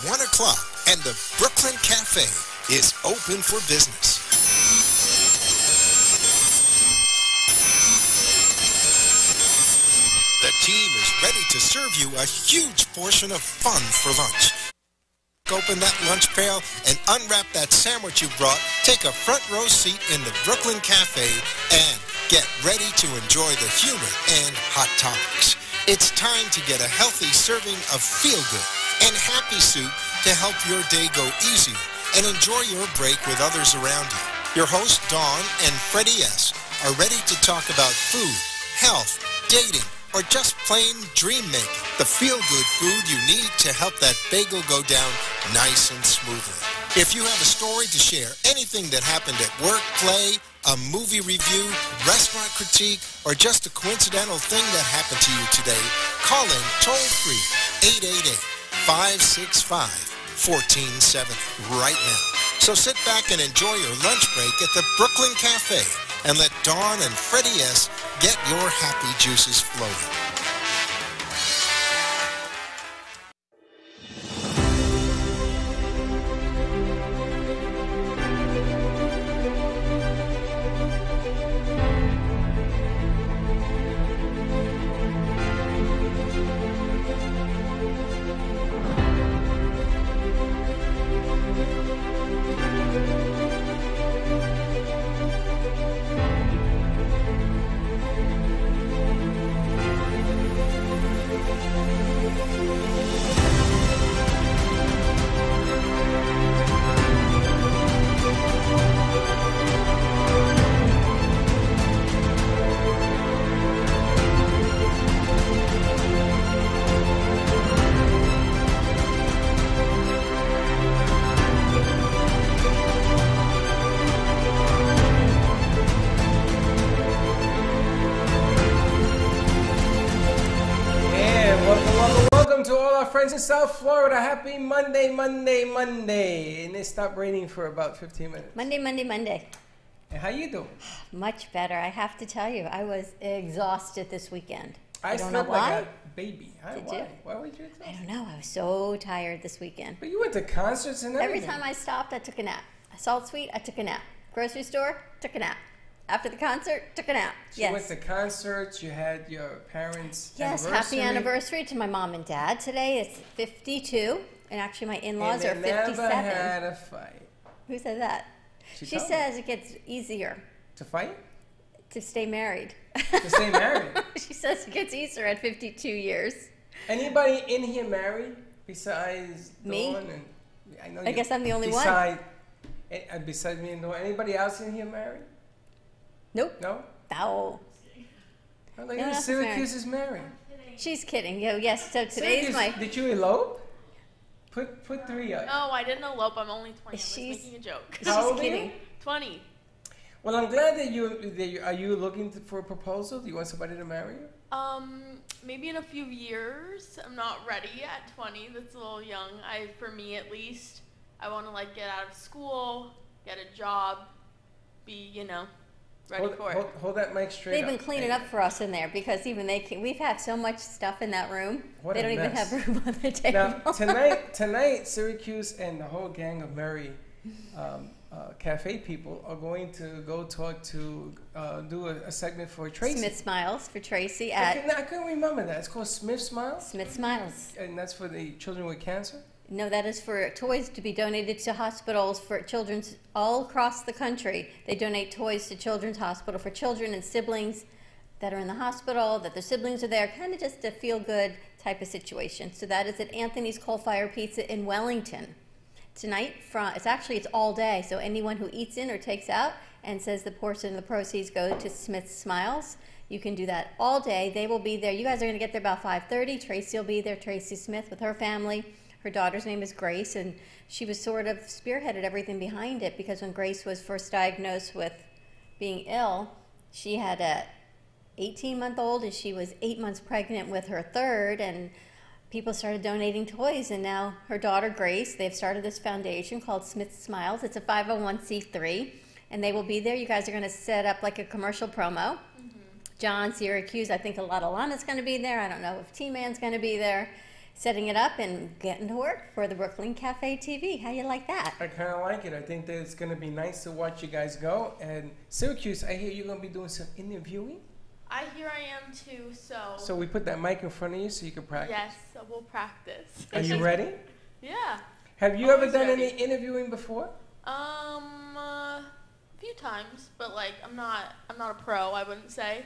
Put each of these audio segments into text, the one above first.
1 o'clock, and the Brooklyn Cafe is open for business. The team is ready to serve you a huge portion of fun for lunch. Open that lunch pail and unwrap that sandwich you brought, take a front row seat in the Brooklyn Cafe, and get ready to enjoy the humor and hot topics. It's time to get a healthy serving of feel-good and happy soup to help your day go easier and enjoy your break with others around you. Your hosts, Dawn and Freddy S., are ready to talk about food, health, dating, or just plain dream making. The feel-good food you need to help that bagel go down nice and smoothly. If you have a story to share, anything that happened at work, play, a movie review, restaurant critique, or just a coincidental thing that happened to you today, call in toll-free 888-565-1470 right now. So sit back and enjoy your lunch break at the Brooklyn Cafe and let Dawn and Freddy S. get your happy juices flowing. Friends in South Florida, happy Monday. And it stopped raining for about 15 minutes. Monday. And how you doing? Much better. I have to tell you, I was exhausted this weekend. I don't know slept why. like a baby. Did you? Why were you exhausted? I don't know. I was so tired this weekend. But you went to concerts and everything. Every time I stopped, I took a nap. Salt Sweet, I took a nap. Grocery store, took a nap. After the concert, took a nap. So you went to concerts, you had your parents' anniversary. Happy anniversary to my mom and dad. Today it's 52, and actually my in-laws are 57. Never had a fight. Who said that? She says it gets easier. To fight? To stay married. To stay married? She says it gets easier at 52 years. Anybody in here married besides me? Dawn? And I guess I'm the only one. Besides me and Dawn, anybody else in here married? Nope. No? No. Like Syracuse is married. She's kidding. Yes, so today's my... Did you elope? Put 3 up. No, I didn't elope. I'm only 20. I was making a joke. How old kidding. 20. Well, I'm glad that are you looking for a proposal? Do you want somebody to marry you? Maybe in a few years. I'm not ready at 20. That's a little young. For me at least, I want to get out of school, get a job, be, ready for it. Hold that mic straight. They've been cleaning up for us in there because even we've had so much stuff in that room. They don't even have room on the table. Now, tonight, Syracuse and the whole gang of Mary Cafe people are going to go talk to do a segment for Tracy. Smith Smiles for Tracy I couldn't remember that. It's called Smith Smiles? Smith Smiles. And that's for the children with cancer? No, that is for toys to be donated to hospitals for children all across the country. They donate toys to Children's Hospital for children and siblings that are in the hospital, that their siblings are there, kind of just a feel-good type of situation. So that is at Anthony's Coal Fire Pizza in Wellington. Tonight, it's all day, so anyone who eats in or takes out and says the portion of the proceeds go to Smith Smiles, you can do that all day. They will be there. You guys are going to get there about 5:30. Tracy will be there, Tracy Smith with her family. Her daughter's name is Grace, and she was sort of spearheaded everything behind it because when Grace was first diagnosed with being ill, she had a 18-month-old and she was 8 months pregnant with her third, and people started donating toys, and now her daughter Grace, they've started this foundation called Smith Smiles. It's a 501c3, and they will be there. You guys are going to set up like a commercial promo. John, Syracuse, I think a lot of Lana's going to be there. I don't know if T-Man's going to be there. setting it up and getting to work for the Brooklyn Cafe TV. How you like that? I kind of like it. I think that it's going to be nice to watch you guys go. And Syracuse, I hear you're going to be doing some interviewing. I am too, so. So we put that mic in front of you so you can practice. Yes, so we'll practice. Are you ready? Yeah. Have you ever Always done ready. any interviewing before? A few times, but like I'm not a pro, I wouldn't say.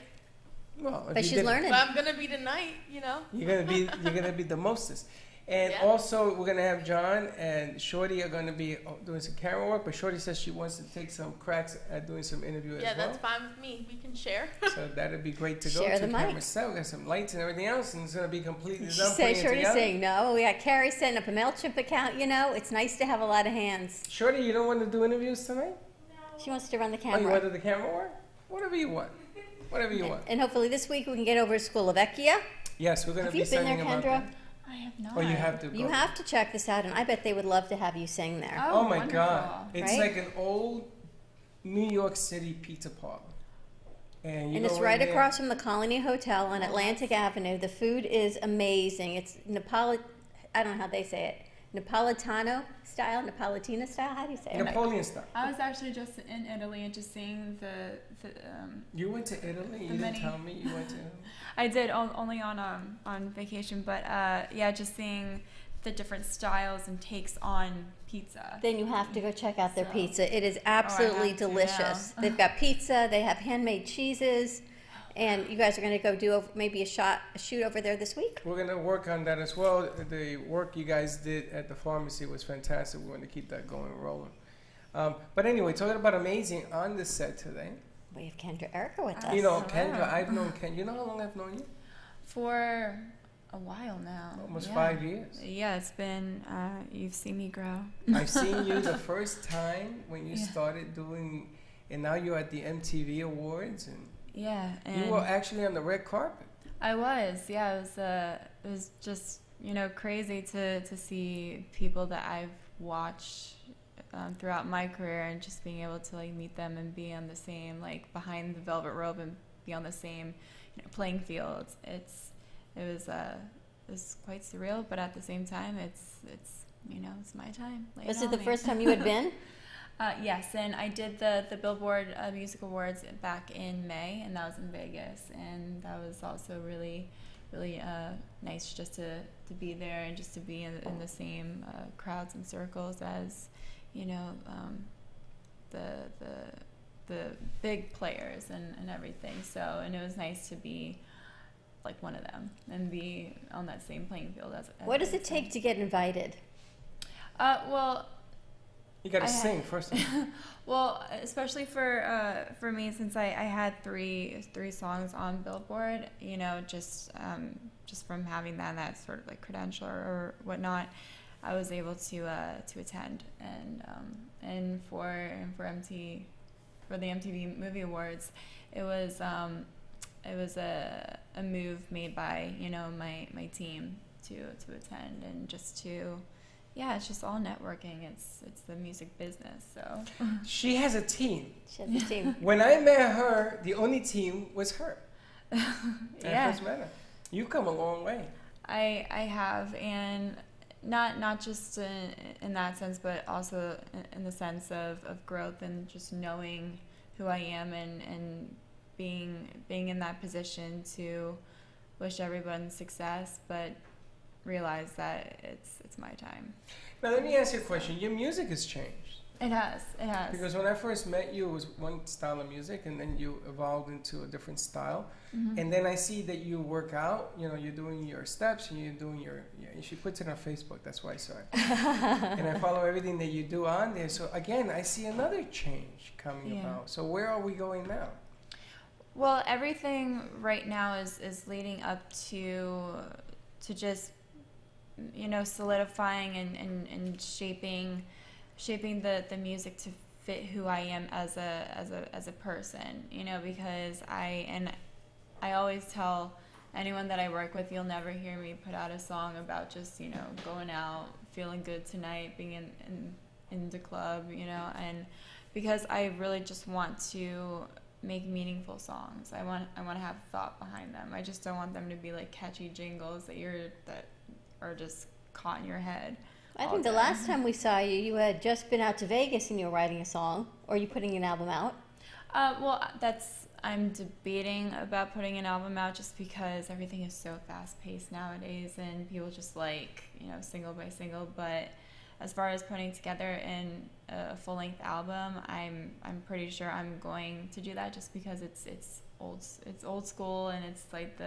Well, if But you she's did- learning. But I'm gonna be tonight, you know. You're gonna be the mostest. And Yeah. also, we're gonna have John and Shorty are gonna be doing some camera work. But Shorty says she wants to take some cracks at doing some interview Yeah, as well. that's fine with me. We can share. So that'd be great to go Share to. the Camera mic. set. We got some lights and everything else, and it's gonna be completely She done. says, putting it Shorty's together. saying no. We got Carrie setting up a MailChimp account. You know, it's nice to have a lot of hands. Shorty, you don't want to do interviews tonight? She wants to run the Oh, you camera. want to do the camera work? Whatever you want. Whatever you want. And hopefully this week we can get over to School of Vecchia. Yes, we're gonna Have be you been there, sending them out Kendra? there. I have not. Oh, you have to go. You have to check this out, and I bet they would love to have you sing there. Oh my wonderful. God! It's Right? like an old New York City pizza parlor, and you And go it's in right there- across from the Colony Hotel on Atlantic Avenue. The food is amazing. It's I don't know how they say it. Napolitano style, Napolitina style. How do you say it? Napoleon style. I was actually just in Italy and just seeing the You went to Italy. You didn't many- tell me you went to. I did only on vacation, but yeah, just seeing the different styles and takes on pizza. Then you have to go check out their So- pizza. It is absolutely have to delicious. now. They've got pizza. They have handmade cheeses. And you guys are going to go do maybe a shoot over there this week? We're gonna work on that as well. The work you guys did at the pharmacy was fantastic. We're going to keep that going and rolling. But anyway, talking about amazing on the set today. We have Kendra Erica with us. You know, Hello. Kendra, I've known Kendra. You know how long I've known you? For a while now. Almost Yeah. 5 years. Yeah, it's been. You've seen me grow. I've seen you the first time when you Yeah. started doing, and now you're at the MTV Awards, and Yeah, and you were actually on the red carpet. I was. Yeah, it was just crazy to see people that I've watched throughout my career and just being able to like meet them and be on the same like behind the velvet rope and be on the same playing field. It was quite surreal, but at the same time it's my time. Lay Was on it the me. first time you had been? Yes, and I did the Billboard Music Awards back in May, and that was in Vegas, and that was also really, really nice just to be there and just to be in the same crowds and circles as, the big players and everything. So, and it was nice to be like one of them and be on that same playing field as. What does it take to get invited? Well. You got to I sing first. Of all. Well, especially for me, since I had three songs on Billboard, just from having that sort of like credential or whatnot, I was able to attend and for the MTV Movie Awards, it was a move made by my team to attend and just to. Yeah, it's just all networking. It's the music business, so. She has a team. She has a team. When I met her, the only team was her. Yeah. I first met her. You've come a long way. I have, and not just in that sense, but also in the sense of growth and just knowing who I am and being in that position to wish everyone success, but realize that it's my time. Now let me ask you a question. Your music has changed. It has. Because when I first met you, it was one style of music, and then you evolved into a different style. Mm-hmm. And then I see that you work out. You're doing your steps, and you're doing your. Yeah, she puts it on Facebook. That's why I saw it. And I follow everything that you do on there. So again, I see another change coming Yeah. about. So where are we going now? Well, everything right now is leading up to just solidifying and shaping the music to fit who I am as a person, because I always tell anyone that I work with, you'll never hear me put out a song about just going out, feeling good tonight, being in the club, and because I really just want to make meaningful songs. I want to have thought behind them. I just don't want them to be like catchy jingles that are just caught in your head. I think the last time we saw you, you had just been out to Vegas and you were writing a song. Or are you putting an album out? I'm debating about putting an album out just because everything is so fast-paced nowadays and people just like, single by single. But as far as putting together a full-length album, I'm pretty sure I'm going to do that just because it's old school, and it's like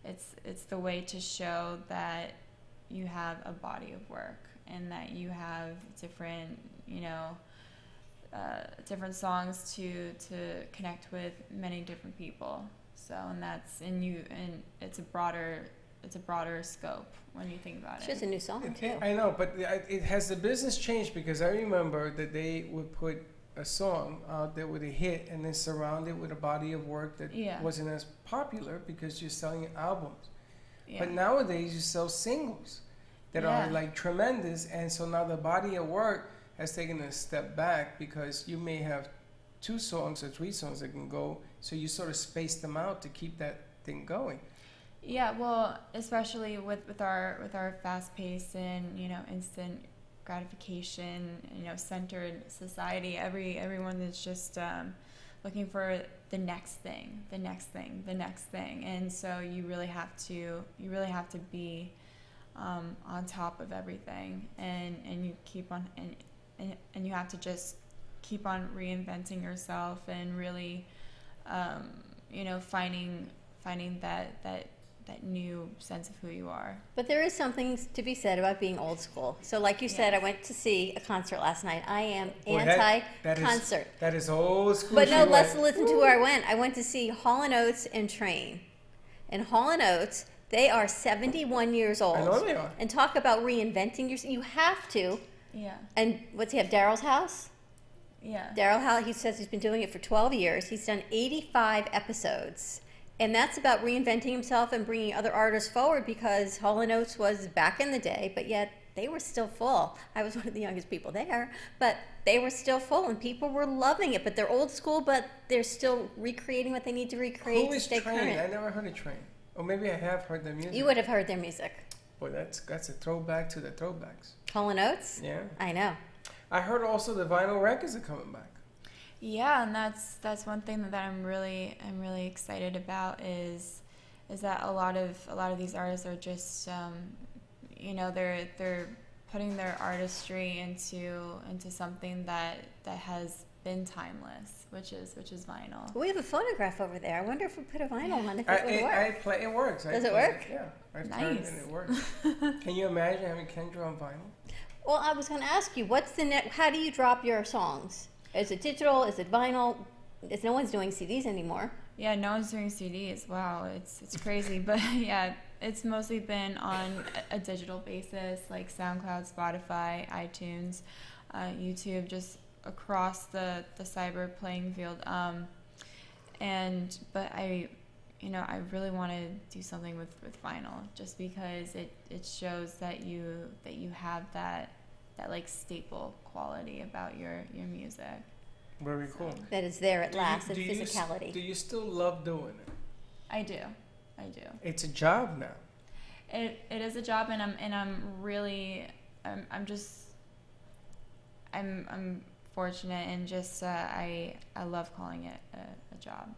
it's the way to show that you have a body of work and that you have different different songs to connect with many different people. So and it's a broader scope when you think about it. It's just a new song too. I know, but has the business changed? Because I remember that they would put a song out there with a hit and then surround it with a body of work that wasn't as popular because you're selling albums. Yeah. But nowadays you sell singles that are like tremendous, and so now the body of work has taken a step back because you may have 2 songs or 3 songs that can go, so you sort of space them out to keep that thing going. Yeah, well, especially with our fast-paced and instant gratification, centered society, everyone is just looking for the next thing, and so you really have to be on top of everything, and you keep on and you have to just keep on reinventing yourself and really finding that new sense of who you are. But there is something to be said about being old school. So like you said, I went to see a concert last night. I am anti-concert. That is old school. But no, let's listen to where I went. I went to see Hall & Oates and Train. And Hall & Oates, they are 71 years old. I know they are. And talk about reinventing yourself. You have to. Yeah. And what's he have, Daryl's House? Yeah. Daryl Hall, he says he's been doing it for 12 years. He's done 85 episodes. And that's about reinventing himself and bringing other artists forward, because Hall & Oates was back in the day, but yet they were still full. I was one of the youngest people there, but they were still full and people were loving it. But they're old school, but they're still recreating what they need to recreate to stay current. I never heard of Train. Or maybe I have heard their music. You would have heard their music. Boy, that's a throwback to the throwbacks. Hall & Oates? Yeah. I know. I heard also the vinyl records are coming back. Yeah, and that's one thing that I'm really excited about is that a lot of these artists are just they're putting their artistry into something that has been timeless, which is vinyl. We have a phonograph over there. I wonder if we put a vinyl on, if it would work. It works. Does it work? Yeah. I've Nice. turned it and it works. Can you imagine having Kendra on vinyl? Well, I was going to ask you, how do you drop your songs? Is it digital? Is it vinyl? No one's doing CDs anymore. Yeah, no one's doing CDs. Wow, it's crazy. But yeah, it's mostly been on a digital basis, like SoundCloud, Spotify, iTunes, YouTube, just across the cyber playing field. But I really want to do something with vinyl, just because it shows that you have that like staple quality about your music. Very cool. That is there at last, the physicality. Do you still love doing it? I do. It's a job now. It is a job, and I'm fortunate, and just I love calling it a job,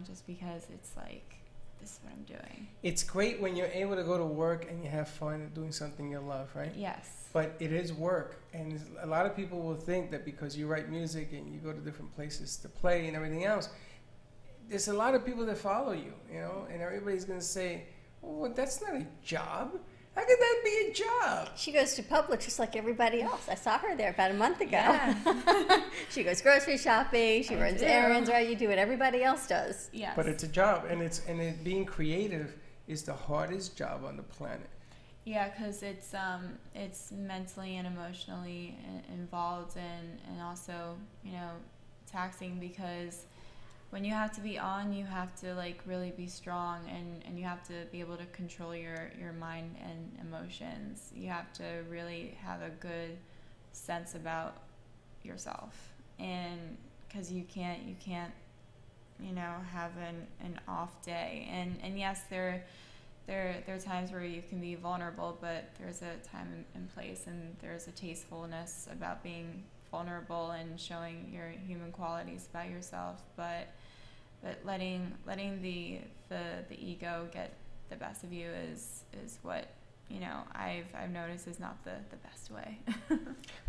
just because it's like, this is what I'm doing. It's great when you're able to go to work and you have fun doing something you love, right? Yes. But it is work, and a lot of people will think that because you write music and you go to different places to play and everything else, there's a lot of people that follow you, and everybody's going to say, well, that's not a job. How could that be a job? She goes to Publix just like everybody else. I saw her there about a month ago. Yeah. She goes grocery shopping. She runs errands, right? You do what everybody else does. Yes. But it's a job, and being creative is the hardest job on the planet. Yeah, because it's mentally and emotionally involved, and also taxing, because when you have to be on, you have to like really be strong, and you have to be able to control your mind and emotions. You have to really have a good sense about yourself, and because you can't have an off day, and yes, there are times where you can be vulnerable, but there's a time and place, and there's a tastefulness about being vulnerable and showing your human qualities about yourself. But letting the ego get the best of you is what, you know, I've noticed is not the best way.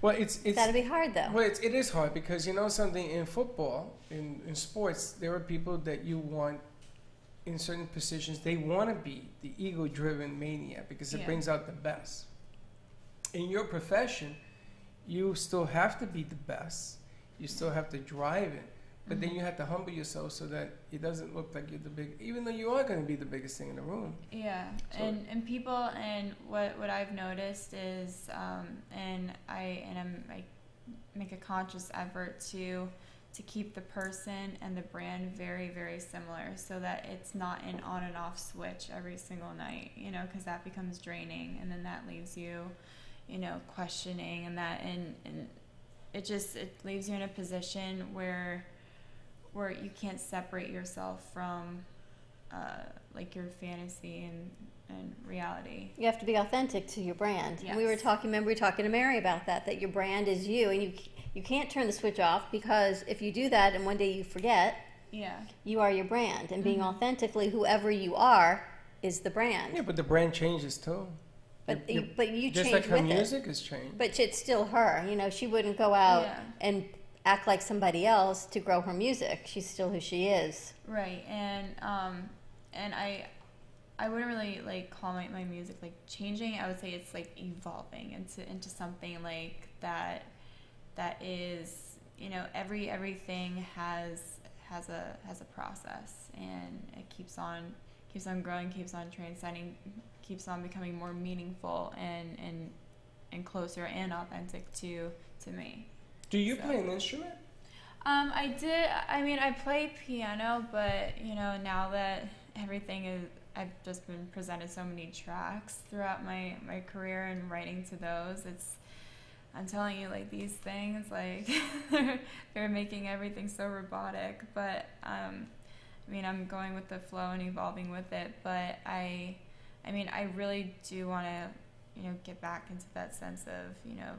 Well, it's That'd be hard though. Well, it is hard because, you know something, in football, in sports, there are people that you want in certain positions. They want to be the ego-driven maniac because it brings out the best. In your profession, you still have to be the best. You still have to drive it. But then you have to humble yourself so that it doesn't look like you're the big, even though you are going to be the biggest thing in the room. Yeah, so and people, and what I've noticed is, I make a conscious effort to keep the person and the brand very, very similar, so that it's not an on and off switch every single night, you know, because that becomes draining, and then that leaves you, you know, questioning, and it leaves you in a position where you can't separate yourself from like your fantasy and reality. You have to be authentic to your brand. Yes. And we were talking to Mary about that your brand is you, and you can't turn the switch off, because if you do that and one day you forget, you are your brand, and being authentically whoever you are is the brand. Yeah, but the brand changes too. But you change just like her with music has changed. But it's still her. You know, she wouldn't go out and act like somebody else to grow her music. She's still who she is. Right, and I wouldn't really like call my music like changing. I would say it's like evolving into something like that is, you know, everything has a process, and it keeps on growing, keeps on transcending, keeps on becoming more meaningful and closer and authentic to me. Do you play an instrument? I did. I mean, I play piano, but, you know, now that everything is, I've just been presented so many tracks throughout my career and writing to those. I'm telling you, like, these things, like, they're making everything so robotic. But, I mean, I'm going with the flow and evolving with it. But I mean, I really do want to, you know, get back into that sense of, you know,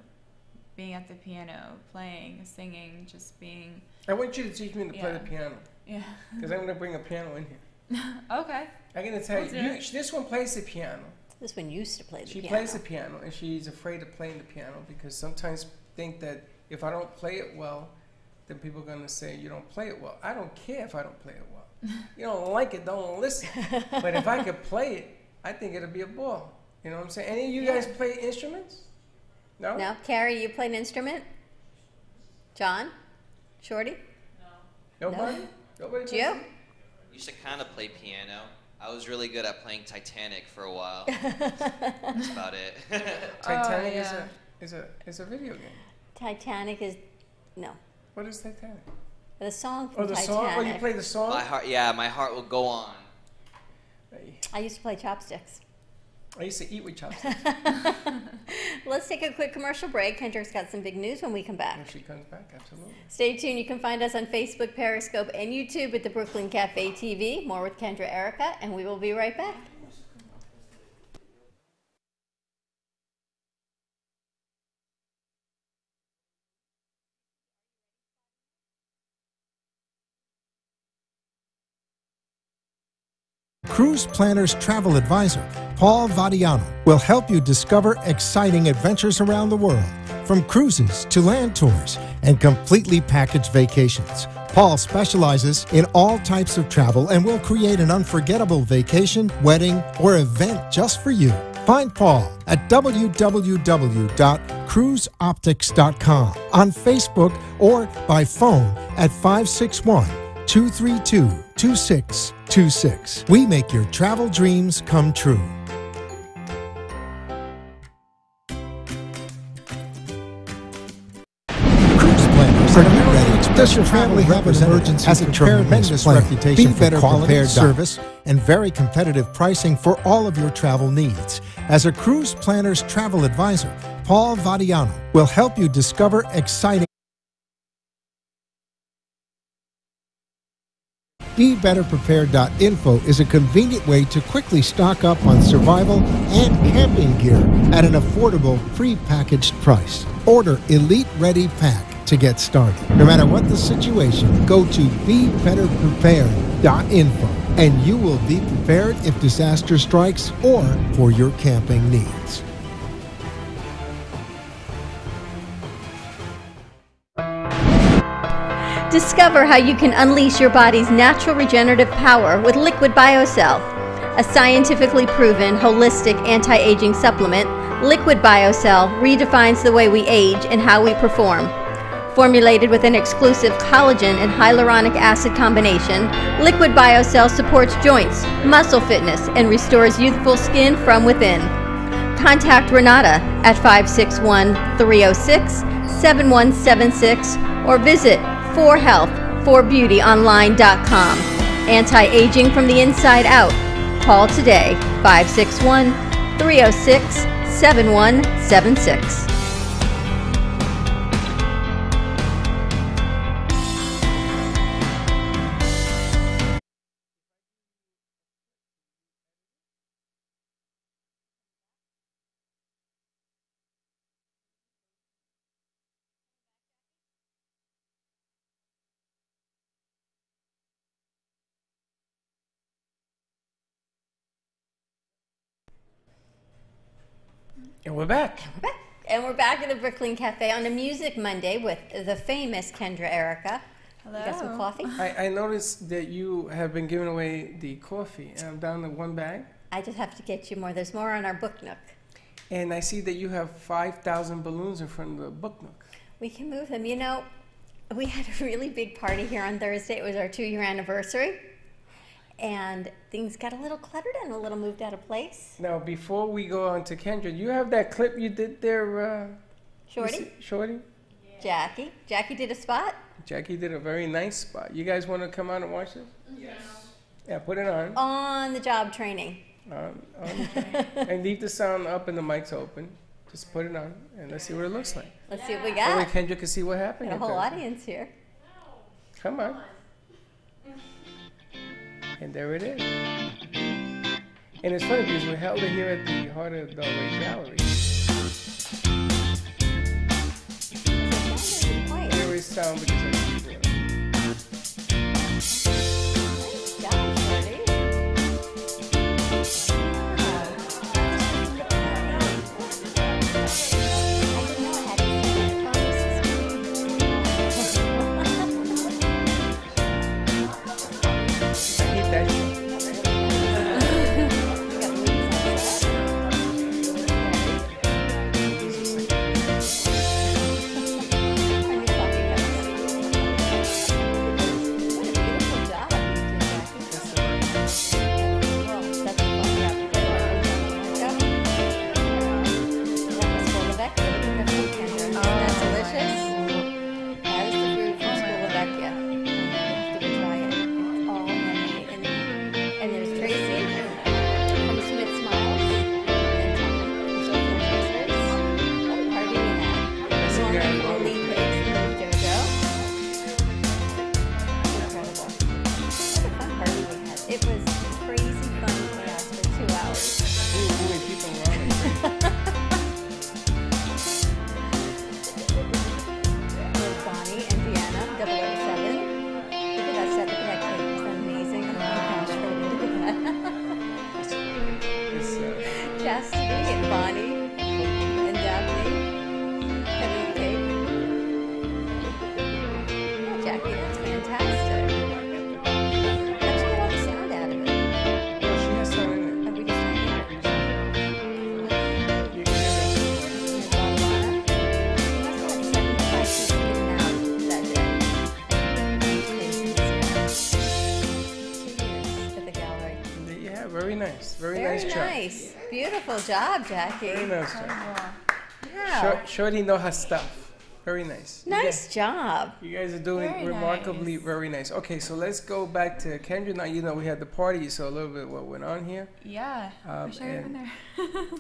being at the piano, playing, singing, just being... I want you to teach me to play the piano. Yeah. Because I'm going to bring a piano in here. Okay. I'm going to tell you, this one plays the piano. This one used to play the piano. She plays the piano, and she's afraid of playing the piano because sometimes think that if I don't play it well, then people are going to say you don't play it well. I don't care if I don't play it well. You don't like it, don't listen. But if I could play it, I think it'll be a ball. You know what I'm saying? Any of you guys play instruments? No? No? Carrie, you play an instrument? John? Shorty? No. Nobody? No. Nobody? Gio? I used to kind of play piano. I was really good at playing Titanic for a while. That's about it. Titanic is a video game. Titanic is... No. What is Titanic? The song from the Titanic. song? Oh, you play the song? My heart will go on. I used to play chopsticks. I used to eat with chopsticks. Let's take a quick commercial break. Kendra's got some big news when we come back. When she comes back, absolutely. Stay tuned. You can find us on Facebook, Periscope, and YouTube at the Brooklyn Cafe TV. More with Kendra Erica, and we will be right back. Cruise Planner's travel advisor, Paul Vadiano, will help you discover exciting adventures around the world, from cruises to land tours and completely packaged vacations. Paul specializes in all types of travel and will create an unforgettable vacation, wedding, or event just for you. Find Paul at www.cruiseoptics.com, on Facebook, or by phone at 561-232-2626. We make your travel dreams come true. Does your family have an emergency? Has a tremendous reputation for quality service and very competitive pricing for all of your travel needs. As a Cruise Planner's travel advisor, Paul Vadiano will help you discover exciting. BeBetterPrepared.info is a convenient way to quickly stock up on survival and camping gear at an affordable pre-packaged price. Order Elite Ready Pack to get started. No matter what the situation, go to BeBetterPrepared.info and you will be prepared if disaster strikes or for your camping needs. Discover how you can unleash your body's natural regenerative power with Liquid BioCell. A scientifically proven, holistic anti-aging supplement, Liquid BioCell redefines the way we age and how we perform. Formulated with an exclusive collagen and hyaluronic acid combination, Liquid BioCell supports joints, muscle fitness, and restores youthful skin from within. Contact Renata at 561-306-7176 or visit forhealth4beautyonline.com. Anti-aging from the inside out. Call today, 561-306-7176. And we're back. And we're back at the Brooklyn Cafe on a Music Monday with the famous Kendra Erica. Hello. You got some coffee? I noticed that you have been giving away the coffee, and I'm down to one bag. I just have to get you more. There's more on our book nook. And I see that you have 5,000 balloons in front of the book nook. We can move them. You know, we had a really big party here on Thursday. It was our 2-year anniversary. And things got a little cluttered and a little moved out of place. Now, before we go on to Kendra, you have that clip you did there, Shorty? Shorty? Jackie? Jackie did a spot? Jackie did a very nice spot. You guys want to come out and watch it? Yes. Yeah, put it on. On the job training. And leave the sound up and the mic's open. Just put it on and let's see what it looks like. Let's see what we That way got. Kendra can see what happened. Got a whole Thursday. audience here. Come on. And there it is. And it's funny because we held it here at the Heart of Dalway Gallery. There is sound because I keep doing it. Nice job, Shorty. I hate that shit. Very nice job. Beautiful job, Jackie. Very nice job. Wow. Shorty know her stuff. Very nice. Nice job. You guys are doing Very remarkably nice. very nice. Okay, so let's go back to Kendra. Now, you know, we had the party, so a little bit what went on here. Yeah. Wish I had been there.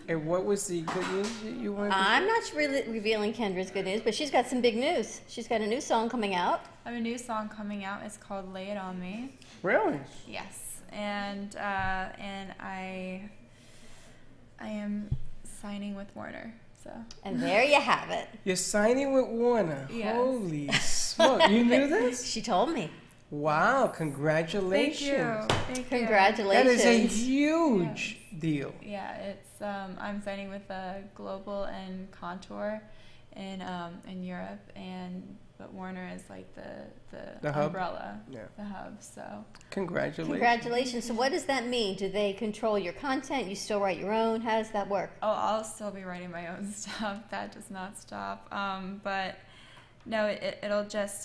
And what was the good news that you wanted to I'm not really revealing Kendra's good news, but she's got some big news. She's got a new song coming out. I have a new song coming out. It's called "Lay It On Me." Really? Yes, and I am signing with Warner. So And there you have it. You're signing with Warner. Yes. Holy smoke. You knew this? She told me. Wow, congratulations. Thank you. Congratulations. That is a huge deal. Yeah, it's I'm signing with Global and Contour in Europe, but Warner is like the hub? umbrella, Yeah. the hub. So Congratulations. Congratulations. So what does that mean? Do they control your content? You still write your own? How does that work? oh, I'll still be writing my own stuff. That does not stop. But no, it'll just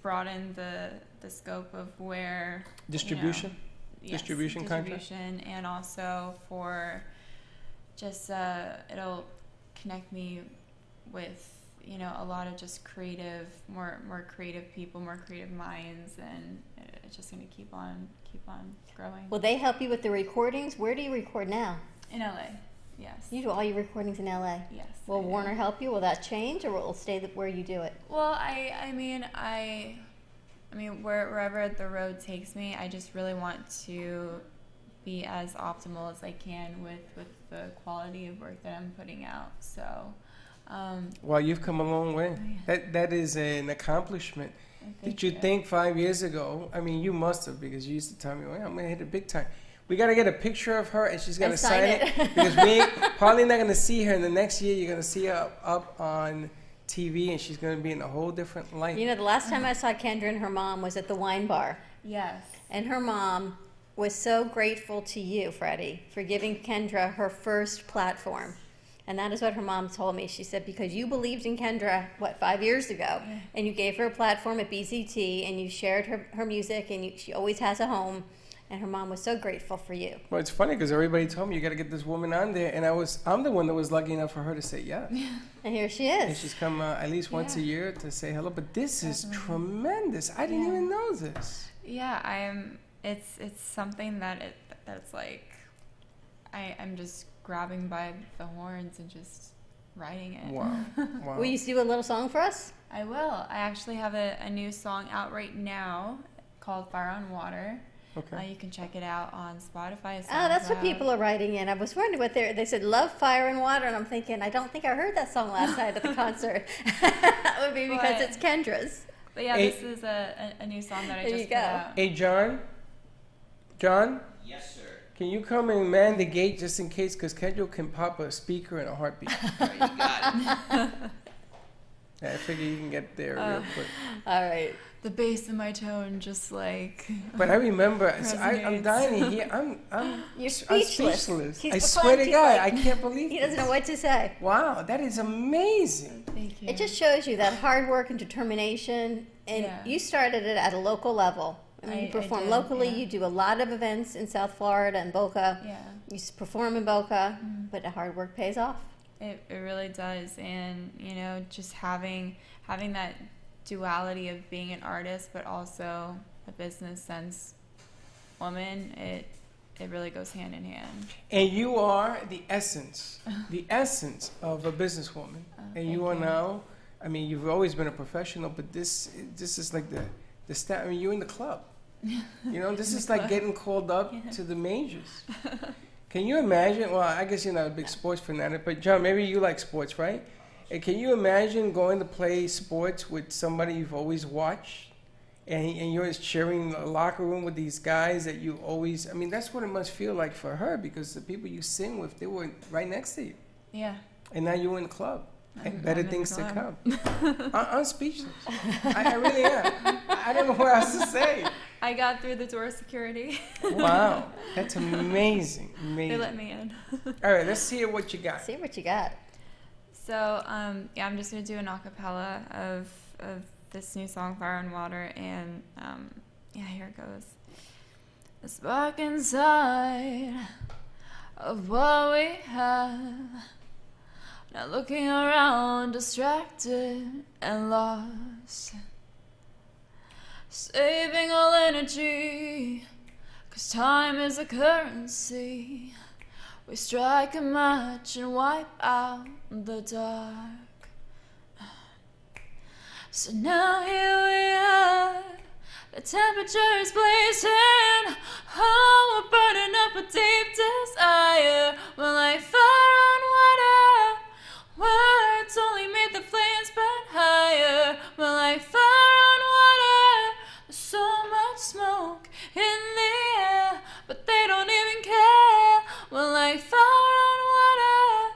broaden the scope of where Distribution? Yes, Distribution contract? distribution, and also for just it'll connect me with a lot of just more creative people, more creative minds, and it's just going to keep on growing. Will they help you with the recordings? Where do you record now? In LA, yes. You do all your recordings in LA. Yes. Will I do. Warner help you? Will that change, or will it stay where you do it? Well, I mean wherever the road takes me, I just really want to be as optimal as I can with the quality of work that I'm putting out. So. Well, you've come a long way. That is an accomplishment. Did you think 5 years ago? I mean, you must have, because you used to tell me, well, I'm going to hit it big time. We got to get a picture of her, and she's going to sign it. Because we ain't probably not going to see her in the next year. You're going to see her up on TV, and she's going to be in a whole different light. You know, the last time I saw Kendra and her mom was at the wine bar. Yes. And her mom was so grateful to you, Freddy, for giving Kendra her first platform. And that is what her mom told me. She said, because you believed in Kendra, 5 years ago, and you gave her a platform at BCT, and you shared her music, and she always has a home, and her mom was so grateful for you. Well, it's funny because everybody told me you got to get this woman on there, and I'm the one that was lucky enough for her to say yes. And here she is. And she's come at least once a year to say hello. But this is tremendous. I didn't even know this. Yeah, it's something that's like I'm just grabbing by the horns and just writing it. Wow. Will you do a little song for us? I will. I actually have a new song out right now called Fire on Water. Okay. You can check it out on Spotify. Oh, that's what SoundCloud. people are writing in. I was wondering what they said, love, fire, and water, and I'm thinking, I don't think I heard that song last night at the concert. That would be because it's Kendra's. But yeah, Hey. this is a new song that I There just you put go. out. Hey, John, Yes, sir. can you come and man the gate just in case? Because Kendra can pop a speaker in a heartbeat. All right, you got it. Yeah, I figure you can get there real quick. All right. The bass in my tone just like. But I remember, so I'm Resonates. dying to hear. You're I'm speechless. speechless. He's I swear to he's God, like- I can't believe He doesn't this. know what to say. Wow, that is amazing. Thank you. It just shows you that hard work and determination, and Yeah. you started it at a local level. I mean, you I perform did, locally. yeah. You do a lot of events in South Florida and Boca. Yeah. You perform in Boca, but the hard work pays off. It really does, and just having that duality of being an artist but also a business sense woman, it really goes hand in hand. And you are the essence of a businesswoman. And you are thank you. now, I mean, you've always been a professional, but this is like the step. I mean, you're in the club. This is like getting called up to the majors. Can you imagine? Well, I guess you're not a big sports fanatic, but John, maybe you like sports, right? And can you imagine going to play sports with somebody you've always watched, and you're cheering in the locker room with these guys that you always? I mean, that's what it must feel like for her, because the people you sing with, they were right next to you, Yeah. and now you're in the club. And better I'm in things to the come. club. I'm speechless. I really am. I don't know what else to say. I got through the door security. Wow, that's amazing. They Amazing. let me in. All right, let's hear what you got. See what you got. So, I'm just gonna do an acapella of this new song, Fire and Water, and here it goes. The spark inside of what we have Not looking around, distracted and lost. Saving all energy, 'cause time is a currency. We strike a match and wipe out the dark. So now here we are, the temperature is blazing. Oh, we're burning up a deep desire. We're like fire on water. Words only made the flames burn higher. We're like fire on water. There's so much smoke in the air, but they don't even care. We're like fire on water.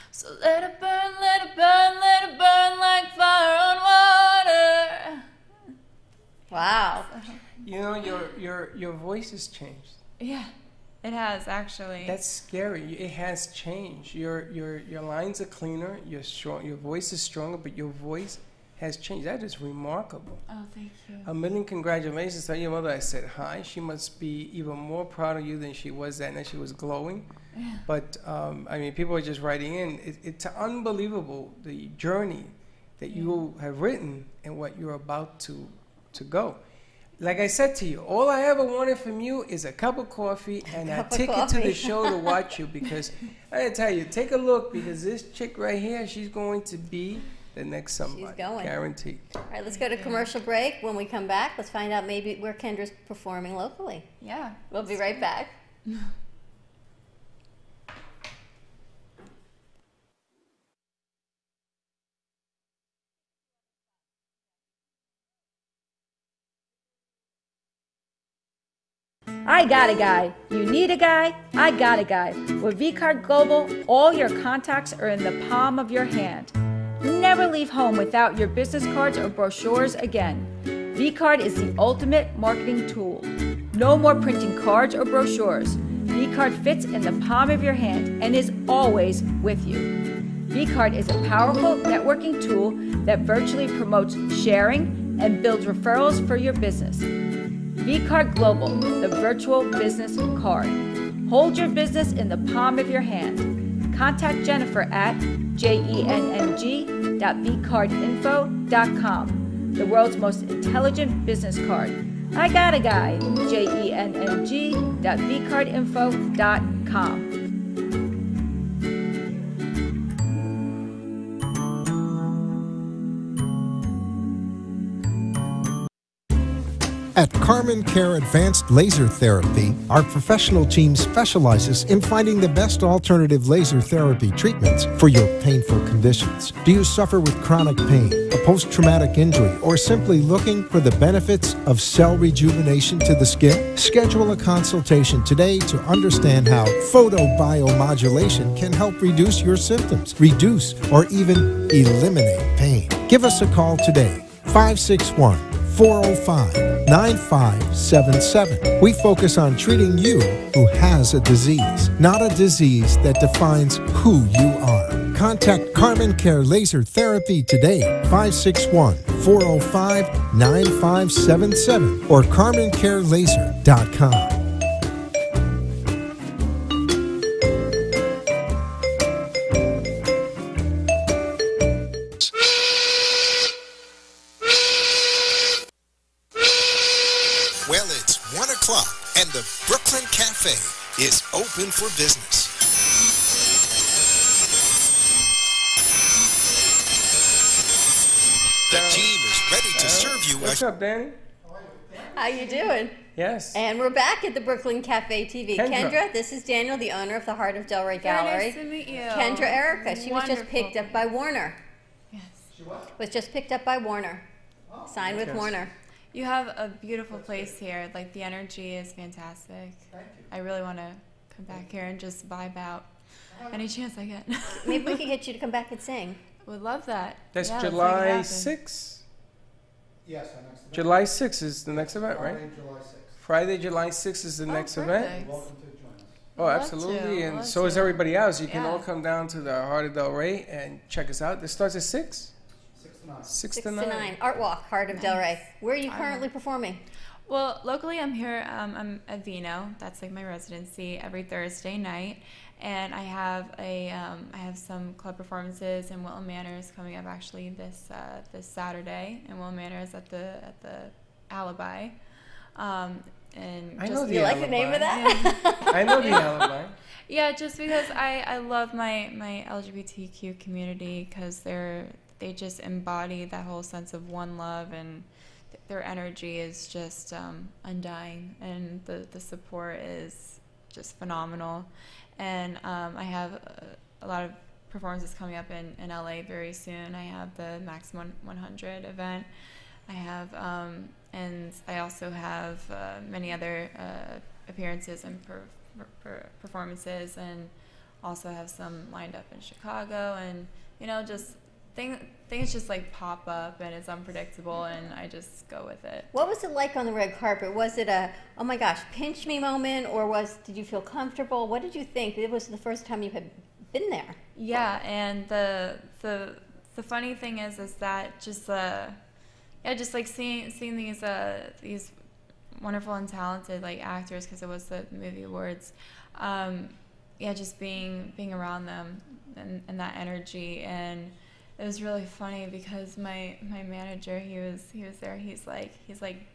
So let it burn, let it burn, let it burn like fire on water. Wow. You know, your voice has changed. Yeah, it has actually. That's scary. It has changed. Your lines are cleaner. You're strong. Your voice is stronger, but your voice has changed. That is remarkable. Oh, thank you. A million congratulations. Tell your mother I said hi. She must be even more proud of you than she was that night. She was glowing. Yeah. But I mean, people are just writing in. It's unbelievable the journey that you have written and what you're about to go. Like I said to you, all I ever wanted from you is a cup of coffee and a ticket to the show to watch you, because I gotta tell you, take a look, because this chick right here, she's going to be the next somebody. She's going. Guaranteed. All right, let's go to commercial break. When we come back, let's find out maybe where Kendra's performing locally. Yeah. We'll be right back. I got a guy. You need a guy? I got a guy. With vCard Global, all your contacts are in the palm of your hand. Never leave home without your business cards or brochures again. vCard is the ultimate marketing tool. No more printing cards or brochures. vCard fits in the palm of your hand and is always with you. vCard is a powerful networking tool that virtually promotes sharing and builds referrals for your business. vCard Global, the virtual business card. Hold your business in the palm of your hand. Contact Jennifer at jenng.vcardinfo.com, the world's most intelligent business card. I got a guy, jenng.vcardinfo.com. At Carmen Care Advanced Laser Therapy, our professional team specializes in finding the best alternative laser therapy treatments for your painful conditions. Do you suffer with chronic pain, a post-traumatic injury, or simply looking for the benefits of cell rejuvenation to the skin? Schedule a consultation today to understand how photobiomodulation can help reduce your symptoms, reduce or even eliminate pain. Give us a call today, 561-405-9577. We focus on treating you who has a disease, not a disease that defines who you are. Contact Carmen Care Laser Therapy today, 561-405-9577 or carmencarelaser.com. Well, it's 1 o'clock and the Brooklyn Cafe is open for business. The team is ready to serve you. What's up, Danny? How you doing? Yes. And we're back at the Brooklyn Cafe TV. Kendra. This is Daniel, the owner of the Heart of Delray Gallery. Nice to meet you. Kendra Erica, she was just Wonderful. picked up by Warner. Yes. Was just picked up by Warner. Signed with Yes. Warner. You have a beautiful place here. Like, the energy is fantastic. Thank you. I really want to come back here and just vibe out any chance I get. Maybe we could get you to come back and sing. Would love that. That's Yeah, let's make it July happen. 6th. Yes, our next event. July 6th is the next event, right? Friday, July 6th. Friday, July 6th is the next event. Perfect. Welcome to join us. Oh, Love absolutely. to, And love so is to. everybody else. You can Yeah. all come down to the Heart of Delray and check us out. This starts at 6? 6 to 9. 6 6 to 9. Art Walk, Heart of Delray. Where are you currently performing? Well, locally I'm here, I'm at Vino. That's like my residency every Thursday night. And I have some club performances in Wilton Manors coming up actually this Saturday in Wilton Manors at the Alibi. And I just, know the You like the name of that? I know the Alibi. yeah, just because I love my LGBTQ community, because they just embody that whole sense of one love, and their energy is just undying, and the support is just phenomenal. And I have a lot of performances coming up in LA very soon. I have the Max 100 event. I have, and I also have many other appearances and performances, and also have some lined up in Chicago. And just things just like pop up, and it's unpredictable, and I just go with it. What was it like on the red carpet? Was it a, oh my gosh, pinch me moment, or did you feel comfortable? What did you think? It was the first time you had been there. Yeah, and the funny thing is that just just like seeing these wonderful and talented like actors, because it was the movie awards. Just being around them and that energy. And it was really funny because my manager, he was there. He's like,